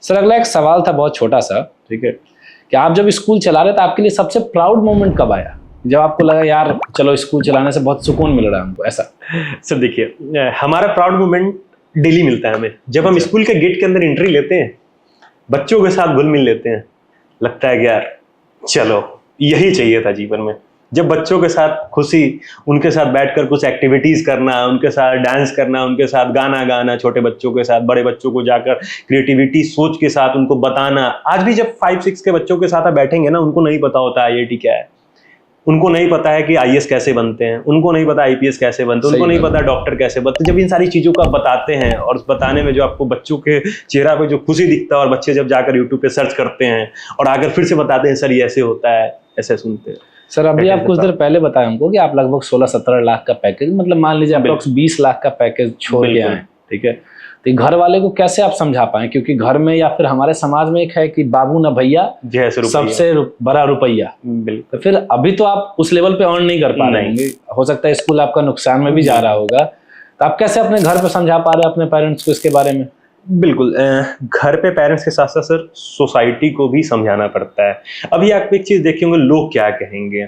सर अगला एक सवाल था बहुत छोटा सा, ठीक है, कि आप जब स्कूल चला रहे थे, आपके लिए सबसे प्राउड मोमेंट कब आया, जब आपको लगा यार चलो स्कूल चलाने से बहुत सुकून मिल रहा है हमको? ऐसा सर देखिए, हमारा प्राउड मोमेंट डेली मिलता है हमें। जब हम स्कूल के गेट के अंदर एंट्री लेते हैं, बच्चों के साथ घुल मिल लेते हैं, लगता है कि यार चलो यही चाहिए था जीवन में। जब बच्चों के साथ खुशी, उनके साथ बैठकर कुछ एक्टिविटीज करना, उनके साथ डांस करना, उनके साथ गाना गाना, छोटे बच्चों के साथ, बड़े बच्चों को जाकर क्रिएटिविटी सोच के साथ उनको बताना। आज भी जब 5-6 के बच्चों के साथ आप बैठेंगे ना, उनको नहीं पता होता IIT क्या है, उनको नहीं पता है कि IAS कैसे बनते हैं, उनको नहीं पता IPS कैसे बनते हैं, उनको नहीं पता डॉक्टर कैसे बनते हैं। जब इन सारी चीज़ों को आप बताते हैं और उस बताने में जो आपको बच्चों के चेहरा पे जो खुशी दिखता है, और बच्चे जब जाकर YouTube पे सर्च करते हैं और आकर फिर से बताते हैं सर ये ऐसे होता है, ऐसे सुनते हैं। सर अभी आप कुछ देर पहले बताया हमको कि आप लगभग 16-17 लाख का पैकेज, मतलब मान लीजिए अप्रोक्स 20 लाख का पैकेज छोड़ के आए, ठीक है। तो घर वाले को कैसे आप समझा पाए, क्योंकि घर में या फिर हमारे समाज में एक है कि बाबू ना भैया, सबसे बड़ा रुपया। तो फिर अभी तो आप उस लेवल पे अर्न नहीं कर पा रहे होंगे, हो सकता है स्कूल आपका नुकसान में भी जा रहा होगा, तो आप कैसे अपने घर पे समझा पा रहे हैं अपने पेरेंट्स को इसके बारे में? बिल्कुल, घर पे पेरेंट्स के साथ साथ सर सोसाइटी को भी समझाना पड़ता है। अभी आप एक चीज देखे होंगे, लोग क्या कहेंगे।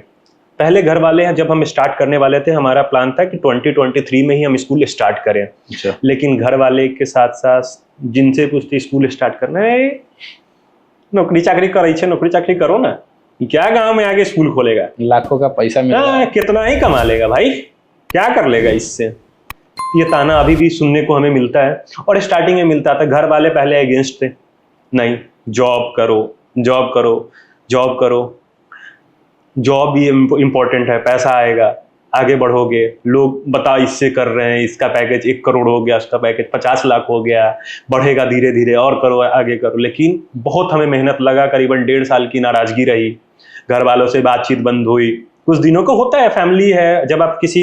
पहले घर वाले हैं, जब हम स्टार्ट करने वाले थे, हमारा प्लान था कि 2023 में ही हम स्कूल स्टार्ट करें। अच्छा। लेकिन घर वाले के साथ साथ जिनसे पूछते स्कूल स्टार्ट करना है, नौकरी चाकरी करे, नौकरी चाकरी करो ना, क्या गांव में आगे स्कूल खोलेगा, लाखों का पैसा मिलेगा, कितना ही कमा लेगा भाई, क्या कर लेगा इससे। ये ताना अभी भी सुनने को हमें मिलता है, और स्टार्टिंग में मिलता था। घर वाले पहले अगेंस्ट थे, नहीं जॉब करो, जॉब करो, जॉब करो, जॉब भी इम्पोर्टेंट है, पैसा आएगा, आगे बढ़ोगे। लोग बता इससे कर रहे हैं, इसका पैकेज 1 करोड़ हो गया, उसका पैकेज 50 लाख हो गया, बढ़ेगा धीरे धीरे, और करो, आगे करो। लेकिन बहुत हमें मेहनत लगा, करीबन 1.5 साल की नाराजगी रही, घर वालों से बातचीत बंद हुई। कुछ दिनों को होता है, फैमिली है, जब आप किसी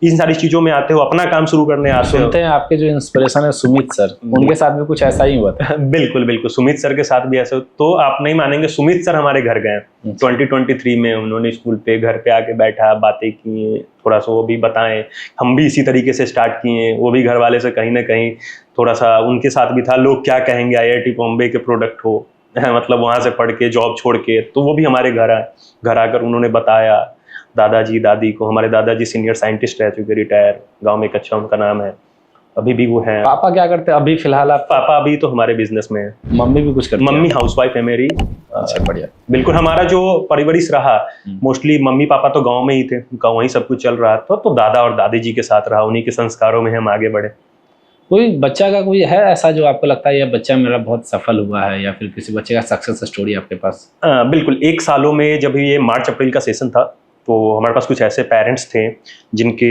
इन सारी चीजों में आते हो, अपना काम शुरू करने आते हो। सुनते हैं आपके जो इंस्पिरेशन है सुमित सर, उनके साथ भी कुछ ऐसा ही हुआ था। बिल्कुल बिल्कुल, सुमित सर के साथ भी ऐसा। तो आप नहीं मानेंगे, सुमित सर हमारे घर गए 2023 में। उन्होंने स्कूल पे घर पे आके बैठा, बातें की, थोड़ा सा वो भी बताएं। हम भी इसी तरीके से स्टार्ट किए। वो भी घर वाले से कहीं ना कहीं थोड़ा सा उनके साथ भी था, लोग क्या कहेंगे, IIT बॉम्बे के प्रोडक्ट हो, मतलब वहाँ से पढ़ के जॉब छोड़ के। तो वो भी हमारे घर आए, घर आकर उन्होंने बताया दादाजी दादी को। हमारे दादाजी सीनियर साइंटिस्ट रह चुके, रिटायर, गांव में एक अच्छा उनका नाम है, अभी भी वो है। पापा क्या करते हैं अभी फिलहाल? आप? पापा अभी तो हमारे बिजनेस में है। मम्मी भी कुछ करती है? मम्मी हाउसवाइफ है मेरी। अच्छा, बढ़िया। बिल्कुल, हमारा जो परवरिश रहा, मोस्टली मम्मी पापा तो गांव में ही थे, उनका वहीं सब कुछ चल रहा था। तो दादा और दादी जी के साथ रहा, उन्हीं के संस्कारों में हम आगे बढ़े। कोई बच्चा का कोई है ऐसा जो आपको लगता है यह बच्चा मेरा बहुत सफल हुआ है, या फिर किसी बच्चे का सक्सेस स्टोरी आपके पास? बिल्कुल, 1 सालों में जब ये मार्च अप्रैल का सेशन था, तो हमारे पास कुछ ऐसे पेरेंट्स थे जिनके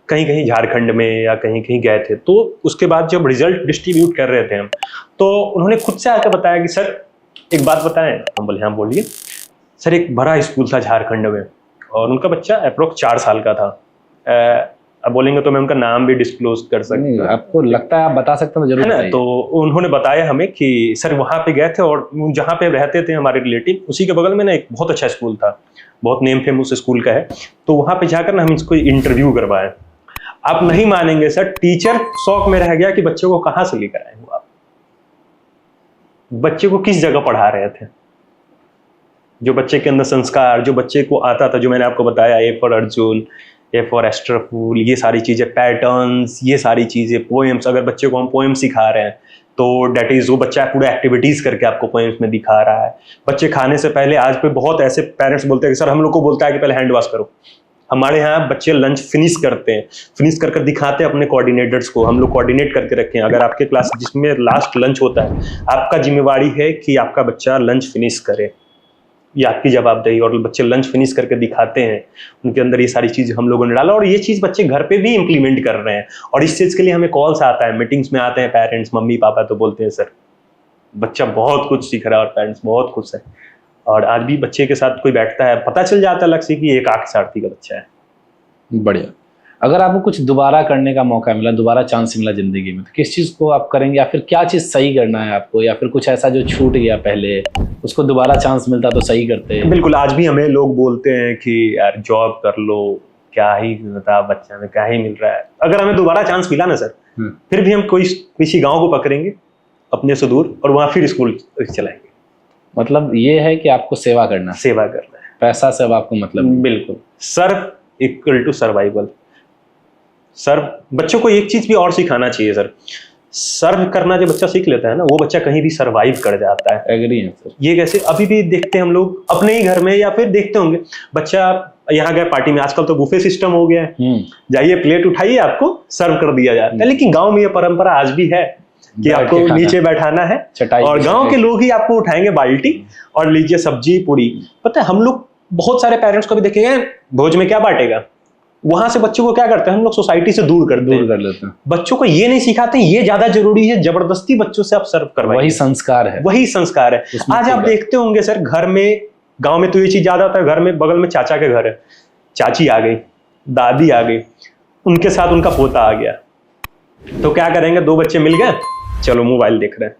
कहीं कहीं झारखंड में या कहीं कहीं गए थे। तो उसके बाद जब रिजल्ट डिस्ट्रीब्यूट कर रहे थे हम, तो उन्होंने खुद से आकर बताया कि सर एक बात बताएं। हम बोले हाँ बोलिए। सर एक बड़ा स्कूल था झारखंड में, और उनका बच्चा अप्रोक्स 4 साल का था। अब बोलेंगे तो मैं उनका नाम भी डिस्क्लोज कर सकता नहीं, हूँ, आपको लगता है आप बता सकते हैं तो है जरूर ना। बताइए। तो उन्होंने बताया हमें कि सर वहाँ पे गए थे और जहाँ पे रहते थे हमारे रिलेटिव उसी के बगल में ना एक बहुत अच्छा स्कूल था, बहुत नेम फेमस स्कूल का है। तो वहाँ पे जाकर ना हम इसको इंटरव्यू करवाए। आप नहीं मानेंगे सर, टीचर शौक में रह गया कि बच्चों को कहाँ से लेकर आए हो आप, बच्चे को किस जगह पढ़ा रहे थे, जो बच्चे के अंदर संस्कार, जो बच्चे को आता था, जो मैंने आपको बताया, A for Arjun, A for एस्ट्रोफूल, ये सारी चीजें, पैटर्न्स, ये सारी चीजें, पोएम्स। अगर बच्चे को हम पोएम सिखा रहे हैं तो डेट इज वो बच्चा पूरा एक्टिविटीज करके आपको पोएम्स में दिखा रहा है। बच्चे खाने से पहले आज पे बहुत ऐसे पेरेंट्स बोलते हैं कि सर हम लोग को बोलता है कि पहले हैंड वॉश करो। हमारे यहाँ बच्चे लंच फिनिश करते हैं, फिनिश कर दिखाते हैं अपने कोऑर्डिनेटर्स को, हम लोग कोऑर्डिनेट करके रखें। अगर आपके क्लास जिसमें लास्ट लंच होता है, आपका जिम्मेवारी है कि आपका बच्चा लंच फिनिश करे, ये आपकी जवाबदेही। और बच्चे लंच फिनिश करके दिखाते हैं, उनके अंदर ये सारी चीज़ हम लोगों ने डाला और ये चीज़ बच्चे घर पे भी इंप्लीमेंट कर रहे हैं। और इस चीज़ के लिए हमें कॉल्स आता है, मीटिंग्स में आते हैं पेरेंट्स, मम्मी पापा, तो बोलते हैं सर बच्चा बहुत कुछ सीख रहा है और पेरेंट्स बहुत खुश है। और आज भी बच्चे के साथ कोई बैठता है, पता चल जाता है अलग से कि ये एक आंख सारथी का बच्चा है। बढ़िया। अगर आपको कुछ दोबारा करने का मौका मिला, दोबारा चांस मिला जिंदगी में, तो किस चीज़ को आप करेंगे, या फिर क्या चीज़ सही करना है आपको, या फिर कुछ ऐसा जो छूट गया पहले उसको दोबारा चांस मिलता तो सही करते? बिल्कुल, आज भी हमें लोग बोलते हैं कि यार जॉब कर लो, क्या ही बता बच्चा में क्या ही मिल रहा है। अगर हमें दोबारा चांस मिला ना सर, फिर भी हम किसी गाँव को पकड़ेंगे अपने से दूर और वहाँ फिर स्कूल चलाएंगे। मतलब ये है कि आपको सेवा करना है, सेवा करना है, पैसा से अब आपको मतलब नहीं। बिल्कुल। सर्व इक्वल टू सर्वाइवल। सर्व, बच्चों को एक चीज भी और सिखाना चाहिए सर, सर्व करना जो बच्चा सीख लेता है ना, वो बच्चा कहीं भी सर्वाइव कर जाता है। एग्री है सर। ये कैसे, अभी भी देखते हैं हम लोग अपने ही घर में, या फिर देखते होंगे बच्चा यहाँ गए पार्टी में, आजकल तो बुफे सिस्टम हो गया है, जाइए प्लेट उठाइए आपको सर्व कर दिया जाता है। लेकिन गाँव में ये परंपरा आज भी है कि आपको नीचे बैठाना है और गांव के लोग ही आपको उठाएंगे बाल्टी और लीजिए सब्जी पूरी। पता है हम लोग बहुत सारे पेरेंट्स को भी देखेंगे, भोज में क्या बांटेगा, वहां से बच्चों को क्या करते हैं हम लोग, सोसाइटी से दूर कर लेते हैं। बच्चों को ये नहीं सिखाते ये ज्यादा जरूरी है, जबरदस्ती बच्चों से आप सर्व करवाइए। वही संस्कार है, वही संस्कार है। आज आप देखते होंगे सर, घर में, गांव में तो ये चीज ज्यादा होता है, घर में बगल में चाचा के घर है, चाची आ गई, दादी आ गई, उनके साथ उनका पोता आ गया, तो क्या करेंगे, दो बच्चे मिल गए, चलो मोबाइल देख रहे हैं,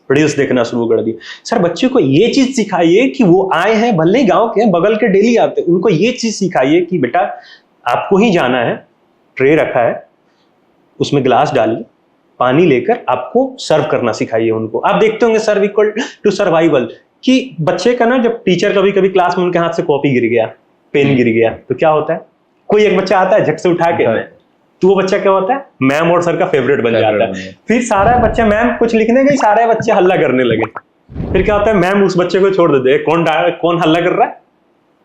रील्स देखना शुरू कर दिए। सर बच्चे को ये चीज सिखाइए कि वो आए हैं, भले ही गांव के बगल के डेली आते, उनको ये चीज सिखाइए कि बेटा आपको ही जाना है, ट्रे रखा है उसमें गिलास डालिए, पानी लेकर आपको सर्व करना सिखाइए उनको। आप देखते होंगे सर्व इक्वल टू सर्वाइवल, कि बच्चे का ना, जब टीचर कभी कभी क्लास में उनके हाथ से कॉपी गिर गया, पेन गिर गया, तो क्या होता है, कोई एक बच्चा आता है झट से उठा के, तो वो बच्चा क्या होता है, मैम और सर का फेवरेट बन जाता है। फिर सारा बच्चा, मैम कुछ लिखने गई, सारे बच्चे हल्ला करने लगे, फिर क्या होता है, मैम उस बच्चे को छोड़ देते, कौन हल्ला कर रहा है,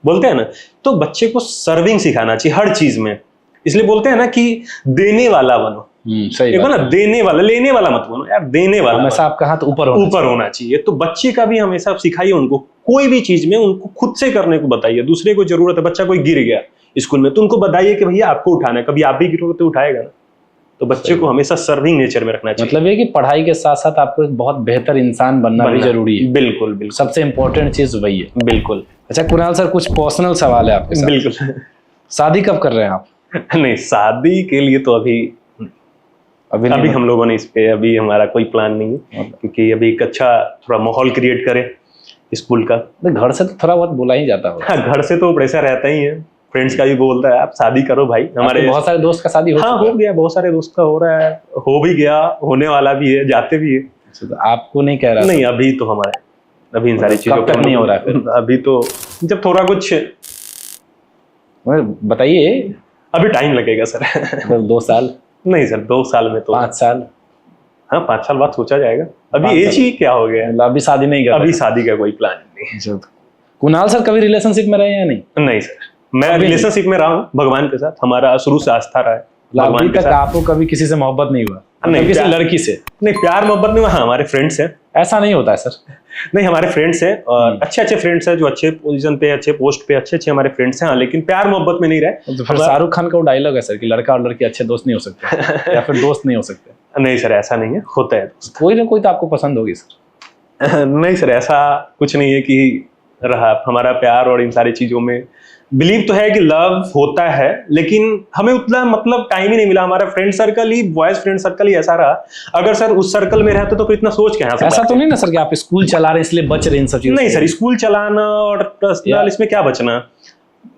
बोलते हैं ना। तो बच्चे को सर्विंग सिखाना चाहिए हर चीज में, इसलिए बोलते हैं ना कि देने वाला बनो। सही बात है, देने वाला, लेने वाला मत बनो यार, देने वाला हमेशा आपका हाथ ऊपर होना चाहिए। तो बच्चे का भी हमेशा सिखाइए उनको, कोई भी चीज में उनको खुद से करने को बताइए। दूसरे को जरूरत है, बच्चा कोई गिर गया स्कूल में, तो उनको बताइए कि भैया आपको उठाना है, कभी आप भी गिरोगे तो उठाएगा ना। तो बच्चे को हमेशा सर्विंग नेचर में रखना चाहिए। मतलब ये कि पढ़ाई के साथ साथ आपको एक बहुत बेहतर इंसान बनना भी जरूरी है। बिल्कुल बिल्कुल, सबसे इंपॉर्टेंट चीज वही है। बिल्कुल। अच्छा कुणाल सर, कुछ पर्सनल सवाल है आपके साथ। बिल्कुल। शादी कब कर रहे हैं आप? नहीं, शादी के लिए तो अभी हम लोगों ने इस पे अभी हमारा कोई प्लान नहीं है, क्योंकि अभी एक अच्छा थोड़ा माहौल क्रिएट करें स्कूल का। घर से तो थोड़ा बहुत बोला ही जाता होगा। हाँ, घर से तो प्रेशर रहता ही है, फ्रेंड्स का भी बोलता है आप शादी करो भाई। हमारे बहुत सारे दोस्त का शादी हो गया, बहुत सारे दोस्त का हो रहा है, हो भी गया, होने वाला भी है, जाते भी है। तो आपको नहीं कह रहा? नहीं, अभी तो हमारे अभी इन सारी चीजों का नहीं हो रहा है। अभी तो जब थोड़ा कुछ बताइए। अभी टाइम लगेगा सर। 2 साल? नहीं सर, 2 साल में तो 5 साल। हाँ, 5 साल बाद सोचा जाएगा। अभी एज ही क्या हो गया, अभी शादी नहीं कर, अभी शादी का कोई प्लान नहीं। कुणाल सर कभी रिलेशनशिप में रहे या नहीं? नहीं सर, मैं रिलेशनशिप में रहा हूँ भगवान के साथ, हमारा शुरू से आस्था रहा है। अभी तक आपको कभी किसी से मोहब्बत नहीं हुआ? नहीं, किसी लड़की से? नहीं, प्यार मोहब्बत नहीं हुआ। हाँ, हमारे फ्रेंड्स हैं। ऐसा नहीं होता है सर। नहीं, हमारे फ्रेंड्स हैं और अच्छे फ्रेंड्स हैं, जो अच्छे पोजीशन पे, अच्छे पोस्ट पे, अच्छे हमारे फ्रेंड्स हैं। हाँ, लेकिन प्यार मोहब्बत में नहीं रहे। तो फिर शाहरुख खान का वो डायलॉग है सर कि लड़का और लड़की अच्छे दोस्त नहीं हो सकते या फिर दोस्त नहीं हो सकते। नहीं सर, ऐसा नहीं है, होता है दोस्त। कोई ना कोई तो आपको पसंद होगी सर। नहीं सर, ऐसा कुछ नहीं है कि रहा हमारा प्यार और इन सारी चीजों में बिलीव तो है कि लव होता है, लेकिन हमें उतना मतलब टाइम ही नहीं मिला। हमारा फ्रेंड सर्कल ही, बॉयज फ्रेंड सर्कल ही ऐसा रहा। अगर सर उस सर्कल में रहते तो फिर इतना सोच के यहाँ से ऐसा तो नहीं ना सर कि आप स्कूल चला रहे हैं इसलिए बच रहे हैं इन सब चीजों नहीं से? सर, स्कूल चलाना और पर्सनल इसमें क्या बचना।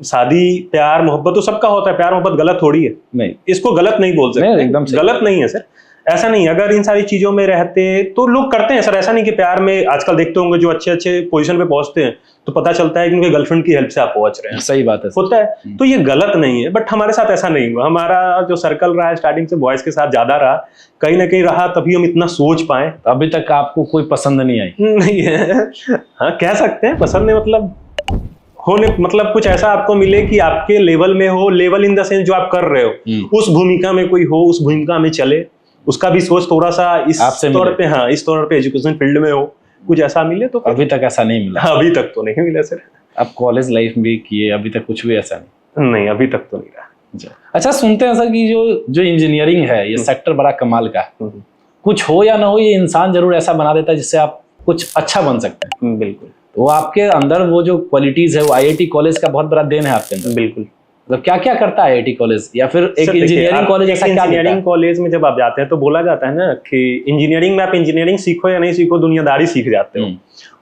शादी प्यार मोहब्बत तो सबका होता है, प्यार मोहब्बत गलत थोड़ी है, नहीं, इसको गलत नहीं बोल सकते। नहीं, एकदम सही। गलत नहीं है सर, ऐसा नहीं। अगर इन सारी चीजों में रहते तो लोग करते हैं सर। ऐसा नहीं कि प्यार में, आजकल देखते होंगे जो अच्छे अच्छे पोजीशन पे पहुंचते हैं तो पता चलता है कि उनके गर्लफ्रेंड की हेल्प से आप पहुंच रहे हैं। सही बात है सर। होता है, तो ये गलत नहीं है। बट हमारे साथ ऐसा नहीं हुआ। हमारा जो सर्कल रहा है स्टार्टिंग से बॉयज के साथ ज्यादा रहा, कहीं ना कहीं रहा, तभी हम इतना सोच पाए। अभी तक आपको कोई पसंद नहीं आई? नहीं है, हाँ कह सकते हैं पसंद है, मतलब होने, मतलब कुछ ऐसा आपको मिले कि आपके लेवल में हो। लेवल इन द सेंस जो आप कर रहे हो उस भूमिका में कोई हो, उस भूमिका में चले, उसका भी सोच थोड़ा सा इस तौर पे, हाँ इस तौर पे एजुकेशन फील्ड में हो, कुछ ऐसा मिले तो। अभी तक ऐसा नहीं मिला? अभी तक तो नहीं मिला सर। आप कॉलेज लाइफ भी किए, अभी तक कुछ भी ऐसा नहीं? नहीं, अभी तक तो नहीं रहा। अच्छा, सुनते हैं सर कि जो इंजीनियरिंग है ये सेक्टर बड़ा कमाल का है। कुछ हो या ना हो, ये इंसान जरूर ऐसा बना देता है जिससे आप कुछ अच्छा बन सकते हैं। बिल्कुल। वो आपके अंदर वो जो क्वालिटीज है वो आईआईटी कॉलेज का बहुत बड़ा देन है आपके अंदर। बिल्कुल। मतलब क्या क्या करता है आईआईटी कॉलेज, या फिर एक इंजीनियरिंग कॉलेज ऐसा क्या? इंजीनियरिंग कॉलेज में जब आप जाते हैं तो बोला जाता है ना कि इंजीनियरिंग में आप इंजीनियरिंग सीखो या नहीं सीखो, दुनियादारी सीख जाते हो।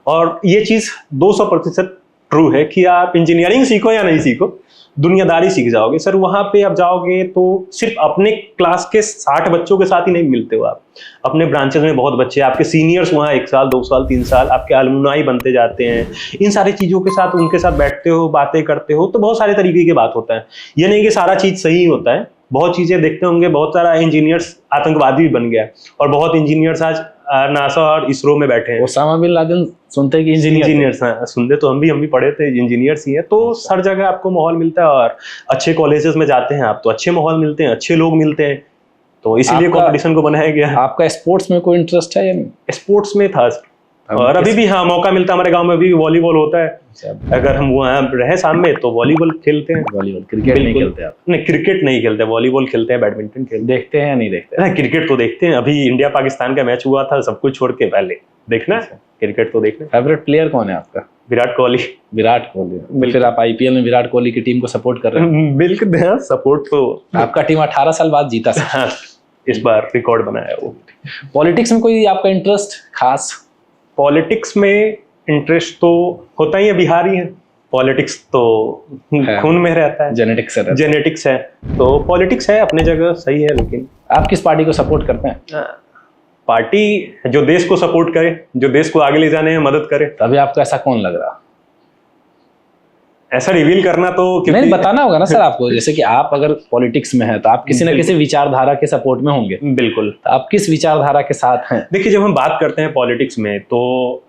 और ये चीज 200% ट्रू है कि आप इंजीनियरिंग सीखो या नहीं सीखो, दुनियादारी सीख जाओगे। सर वहां पे आप जाओगे तो सिर्फ अपने क्लास के 60 बच्चों के साथ ही नहीं मिलते हो आप, अपने ब्रांचेस में बहुत बच्चे, आपके सीनियर्स वहाँ 1 साल 2 साल 3 साल आपके अलुमनाई बनते जाते हैं। इन सारी चीजों के साथ उनके साथ बैठते हो, बातें करते हो, तो बहुत सारे तरीके की बात होता है। ये नहीं कि सारा चीज सही होता है, बहुत चीजें देखते होंगे। बहुत सारा इंजीनियर्स आतंकवादी भी बन गया, और बहुत इंजीनियर्स आज नासा और इसरो में बैठे हैं। ओसामा बिन लादेन सुनते हैं कि इंजीनियर्स हैं, सुनते तो हम भी पढ़े थे, इंजीनियर्स ही हैं। तो हर जगह आपको माहौल मिलता है, और अच्छे कॉलेजेस में जाते हैं आप तो अच्छे माहौल मिलते हैं, अच्छे लोग मिलते हैं, तो इसीलिए कंपटीशन को बनाया गया है। आपका स्पोर्ट्स में कोई इंटरेस्ट है या नहीं? स्पोर्ट्स में था, और अभी भी हाँ मौका मिलता है। हमारे गांव में भी वॉलीबॉल होता है, अगर हम वहाँ रहे सामने तो वॉलीबॉल खेलते हैं। वॉलीबॉल, क्रिकेट नहीं खेलते आप? नहीं, क्रिकेट नहीं खेलते, वॉलीबॉल खेलते हैं, बैडमिंटन खेलते हैं। देखते हैं या नहीं देखते? नहीं, क्रिकेट तो देखते हैं। अभी इंडिया पाकिस्तान का मैच हुआ था, सब कुछ छोड़ के पहले देखना है, क्रिकेट तो देखना। फेवरेट प्लेयर कौन है आपका? विराट कोहली। विराट कोहली। फिर आप आईपीएल में विराट कोहली की टीम को सपोर्ट कर रहे हैं? बिल्कुल, सपोर्ट तो। आपका टीम 18 साल बाद जीता सर। हाँ, इस बार रिकॉर्ड बनाया वो। पॉलिटिक्स में कोई आपका इंटरेस्ट खास? पॉलिटिक्स में इंटरेस्ट तो होता ही है, बिहारी है, पॉलिटिक्स तो खून में रहता है, जेनेटिक्स है, तो पॉलिटिक्स है अपने जगह सही है। लेकिन आप किस पार्टी को सपोर्ट करते हैं? पार्टी जो देश को सपोर्ट करे, जो देश को आगे ले जाने में मदद करे। तभी आपको ऐसा कौन लग रहा? ऐसा रिवील करना तो नहीं, बताना होगा ना सर आपको। जैसे कि आप अगर पॉलिटिक्स में हैं तो आप किसी न किसी विचारधारा के सपोर्ट में होंगे। बिल्कुल। तो आप किस विचारधारा के साथ हैं? देखिए, जब हम बात करते हैं पॉलिटिक्स में तो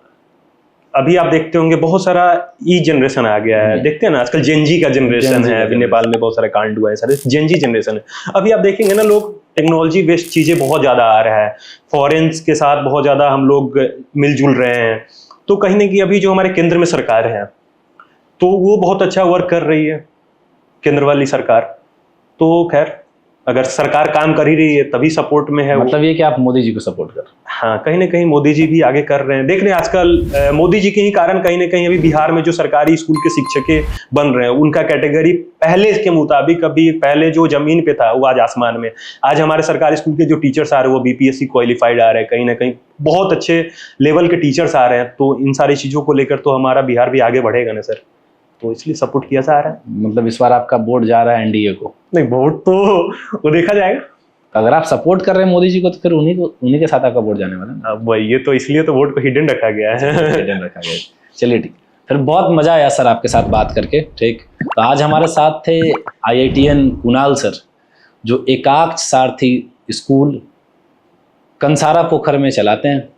अभी आप देखते होंगे बहुत सारा ई जनरेशन आ गया है। देखते हैं ना आजकल जेनजी का जनरेशन है, अभी नेपाल में बहुत सारा कांड हुआ है, सारे जेनजी जनरेशन है। अभी आप देखेंगे ना, लोग टेक्नोलॉजी बेस्ड चीजें बहुत ज्यादा आ रहा है, फॉरेन्स के साथ बहुत ज्यादा हम लोग मिलजुल रहे हैं। तो कहीं ना कहीं अभी जो हमारे केंद्र में सरकार है तो वो बहुत अच्छा वर्क कर रही है, केंद्र वाली सरकार। तो खैर, अगर सरकार काम कर ही रही है तभी सपोर्ट में है। मतलब ये कि आप मोदी जी को सपोर्ट कर? हाँ, कहीं ना कहीं मोदी जी भी आगे कर रहे हैं। देख रहे हैं आजकल मोदी जी के ही कारण कहीं ना कहीं अभी बिहार में जो सरकारी स्कूल के शिक्षक बन रहे हैं, उनका कैटेगरी पहले के मुताबिक, अभी पहले जो जमीन पे था वो आज आसमान में। आज हमारे सरकारी स्कूल के जो टीचर्स आ रहे हैं वो बीपीएससी क्वालिफाइड आ रहे हैं, कहीं ना कहीं बहुत अच्छे लेवल के टीचर्स आ रहे हैं। तो इन सारी चीजों को लेकर तो हमारा बिहार भी आगे बढ़ेगा ना सर, तो इसलिए सपोर्ट किया जा रहा है। मतलब इस बार आपका वोट जा रहा है एनडीए को? नहीं, वोट तो वो देखा जाएगा। अगर आप सपोर्ट कर रहे हैं मोदी जी को तो फिर उन्हीं के साथ आपका वोट जाने वाला है। अब ये तो इसलिए तो वोट को हिडन रखा गया है। हिडन रखा गया। चलिए ठीक, फिर बहुत मजा आया सर आपके साथ बात करके। ठीक, तो आज हमारे साथ थे IITian कुणाल सर, जो एकाक्ष सारथी स्कूल कंसारा पोखर में चलाते हैं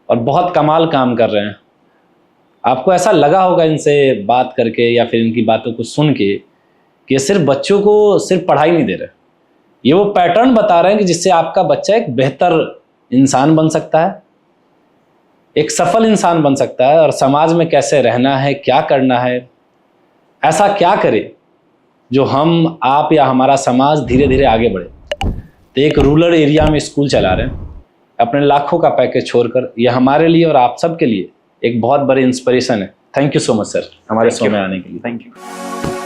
और बहुत कमाल काम कर रहे हैं। आपको ऐसा लगा होगा इनसे बात करके या फिर इनकी बातों को सुन के कि ये सिर्फ बच्चों को सिर्फ पढ़ाई नहीं दे रहे, ये वो पैटर्न बता रहे हैं कि जिससे आपका बच्चा एक बेहतर इंसान बन सकता है, एक सफल इंसान बन सकता है, और समाज में कैसे रहना है, क्या करना है, ऐसा क्या करे जो हम, आप या हमारा समाज धीरे धीरे आगे बढ़े। तो एक रूरल एरिया में स्कूल चला रहे हैं अपने लाखों का पैकेज छोड़कर। यह हमारे लिए और आप सब के लिए एक बहुत बड़ी इंस्पिरेशन है। Thank you so much sir हमारे शो में आने के लिए। Thank you.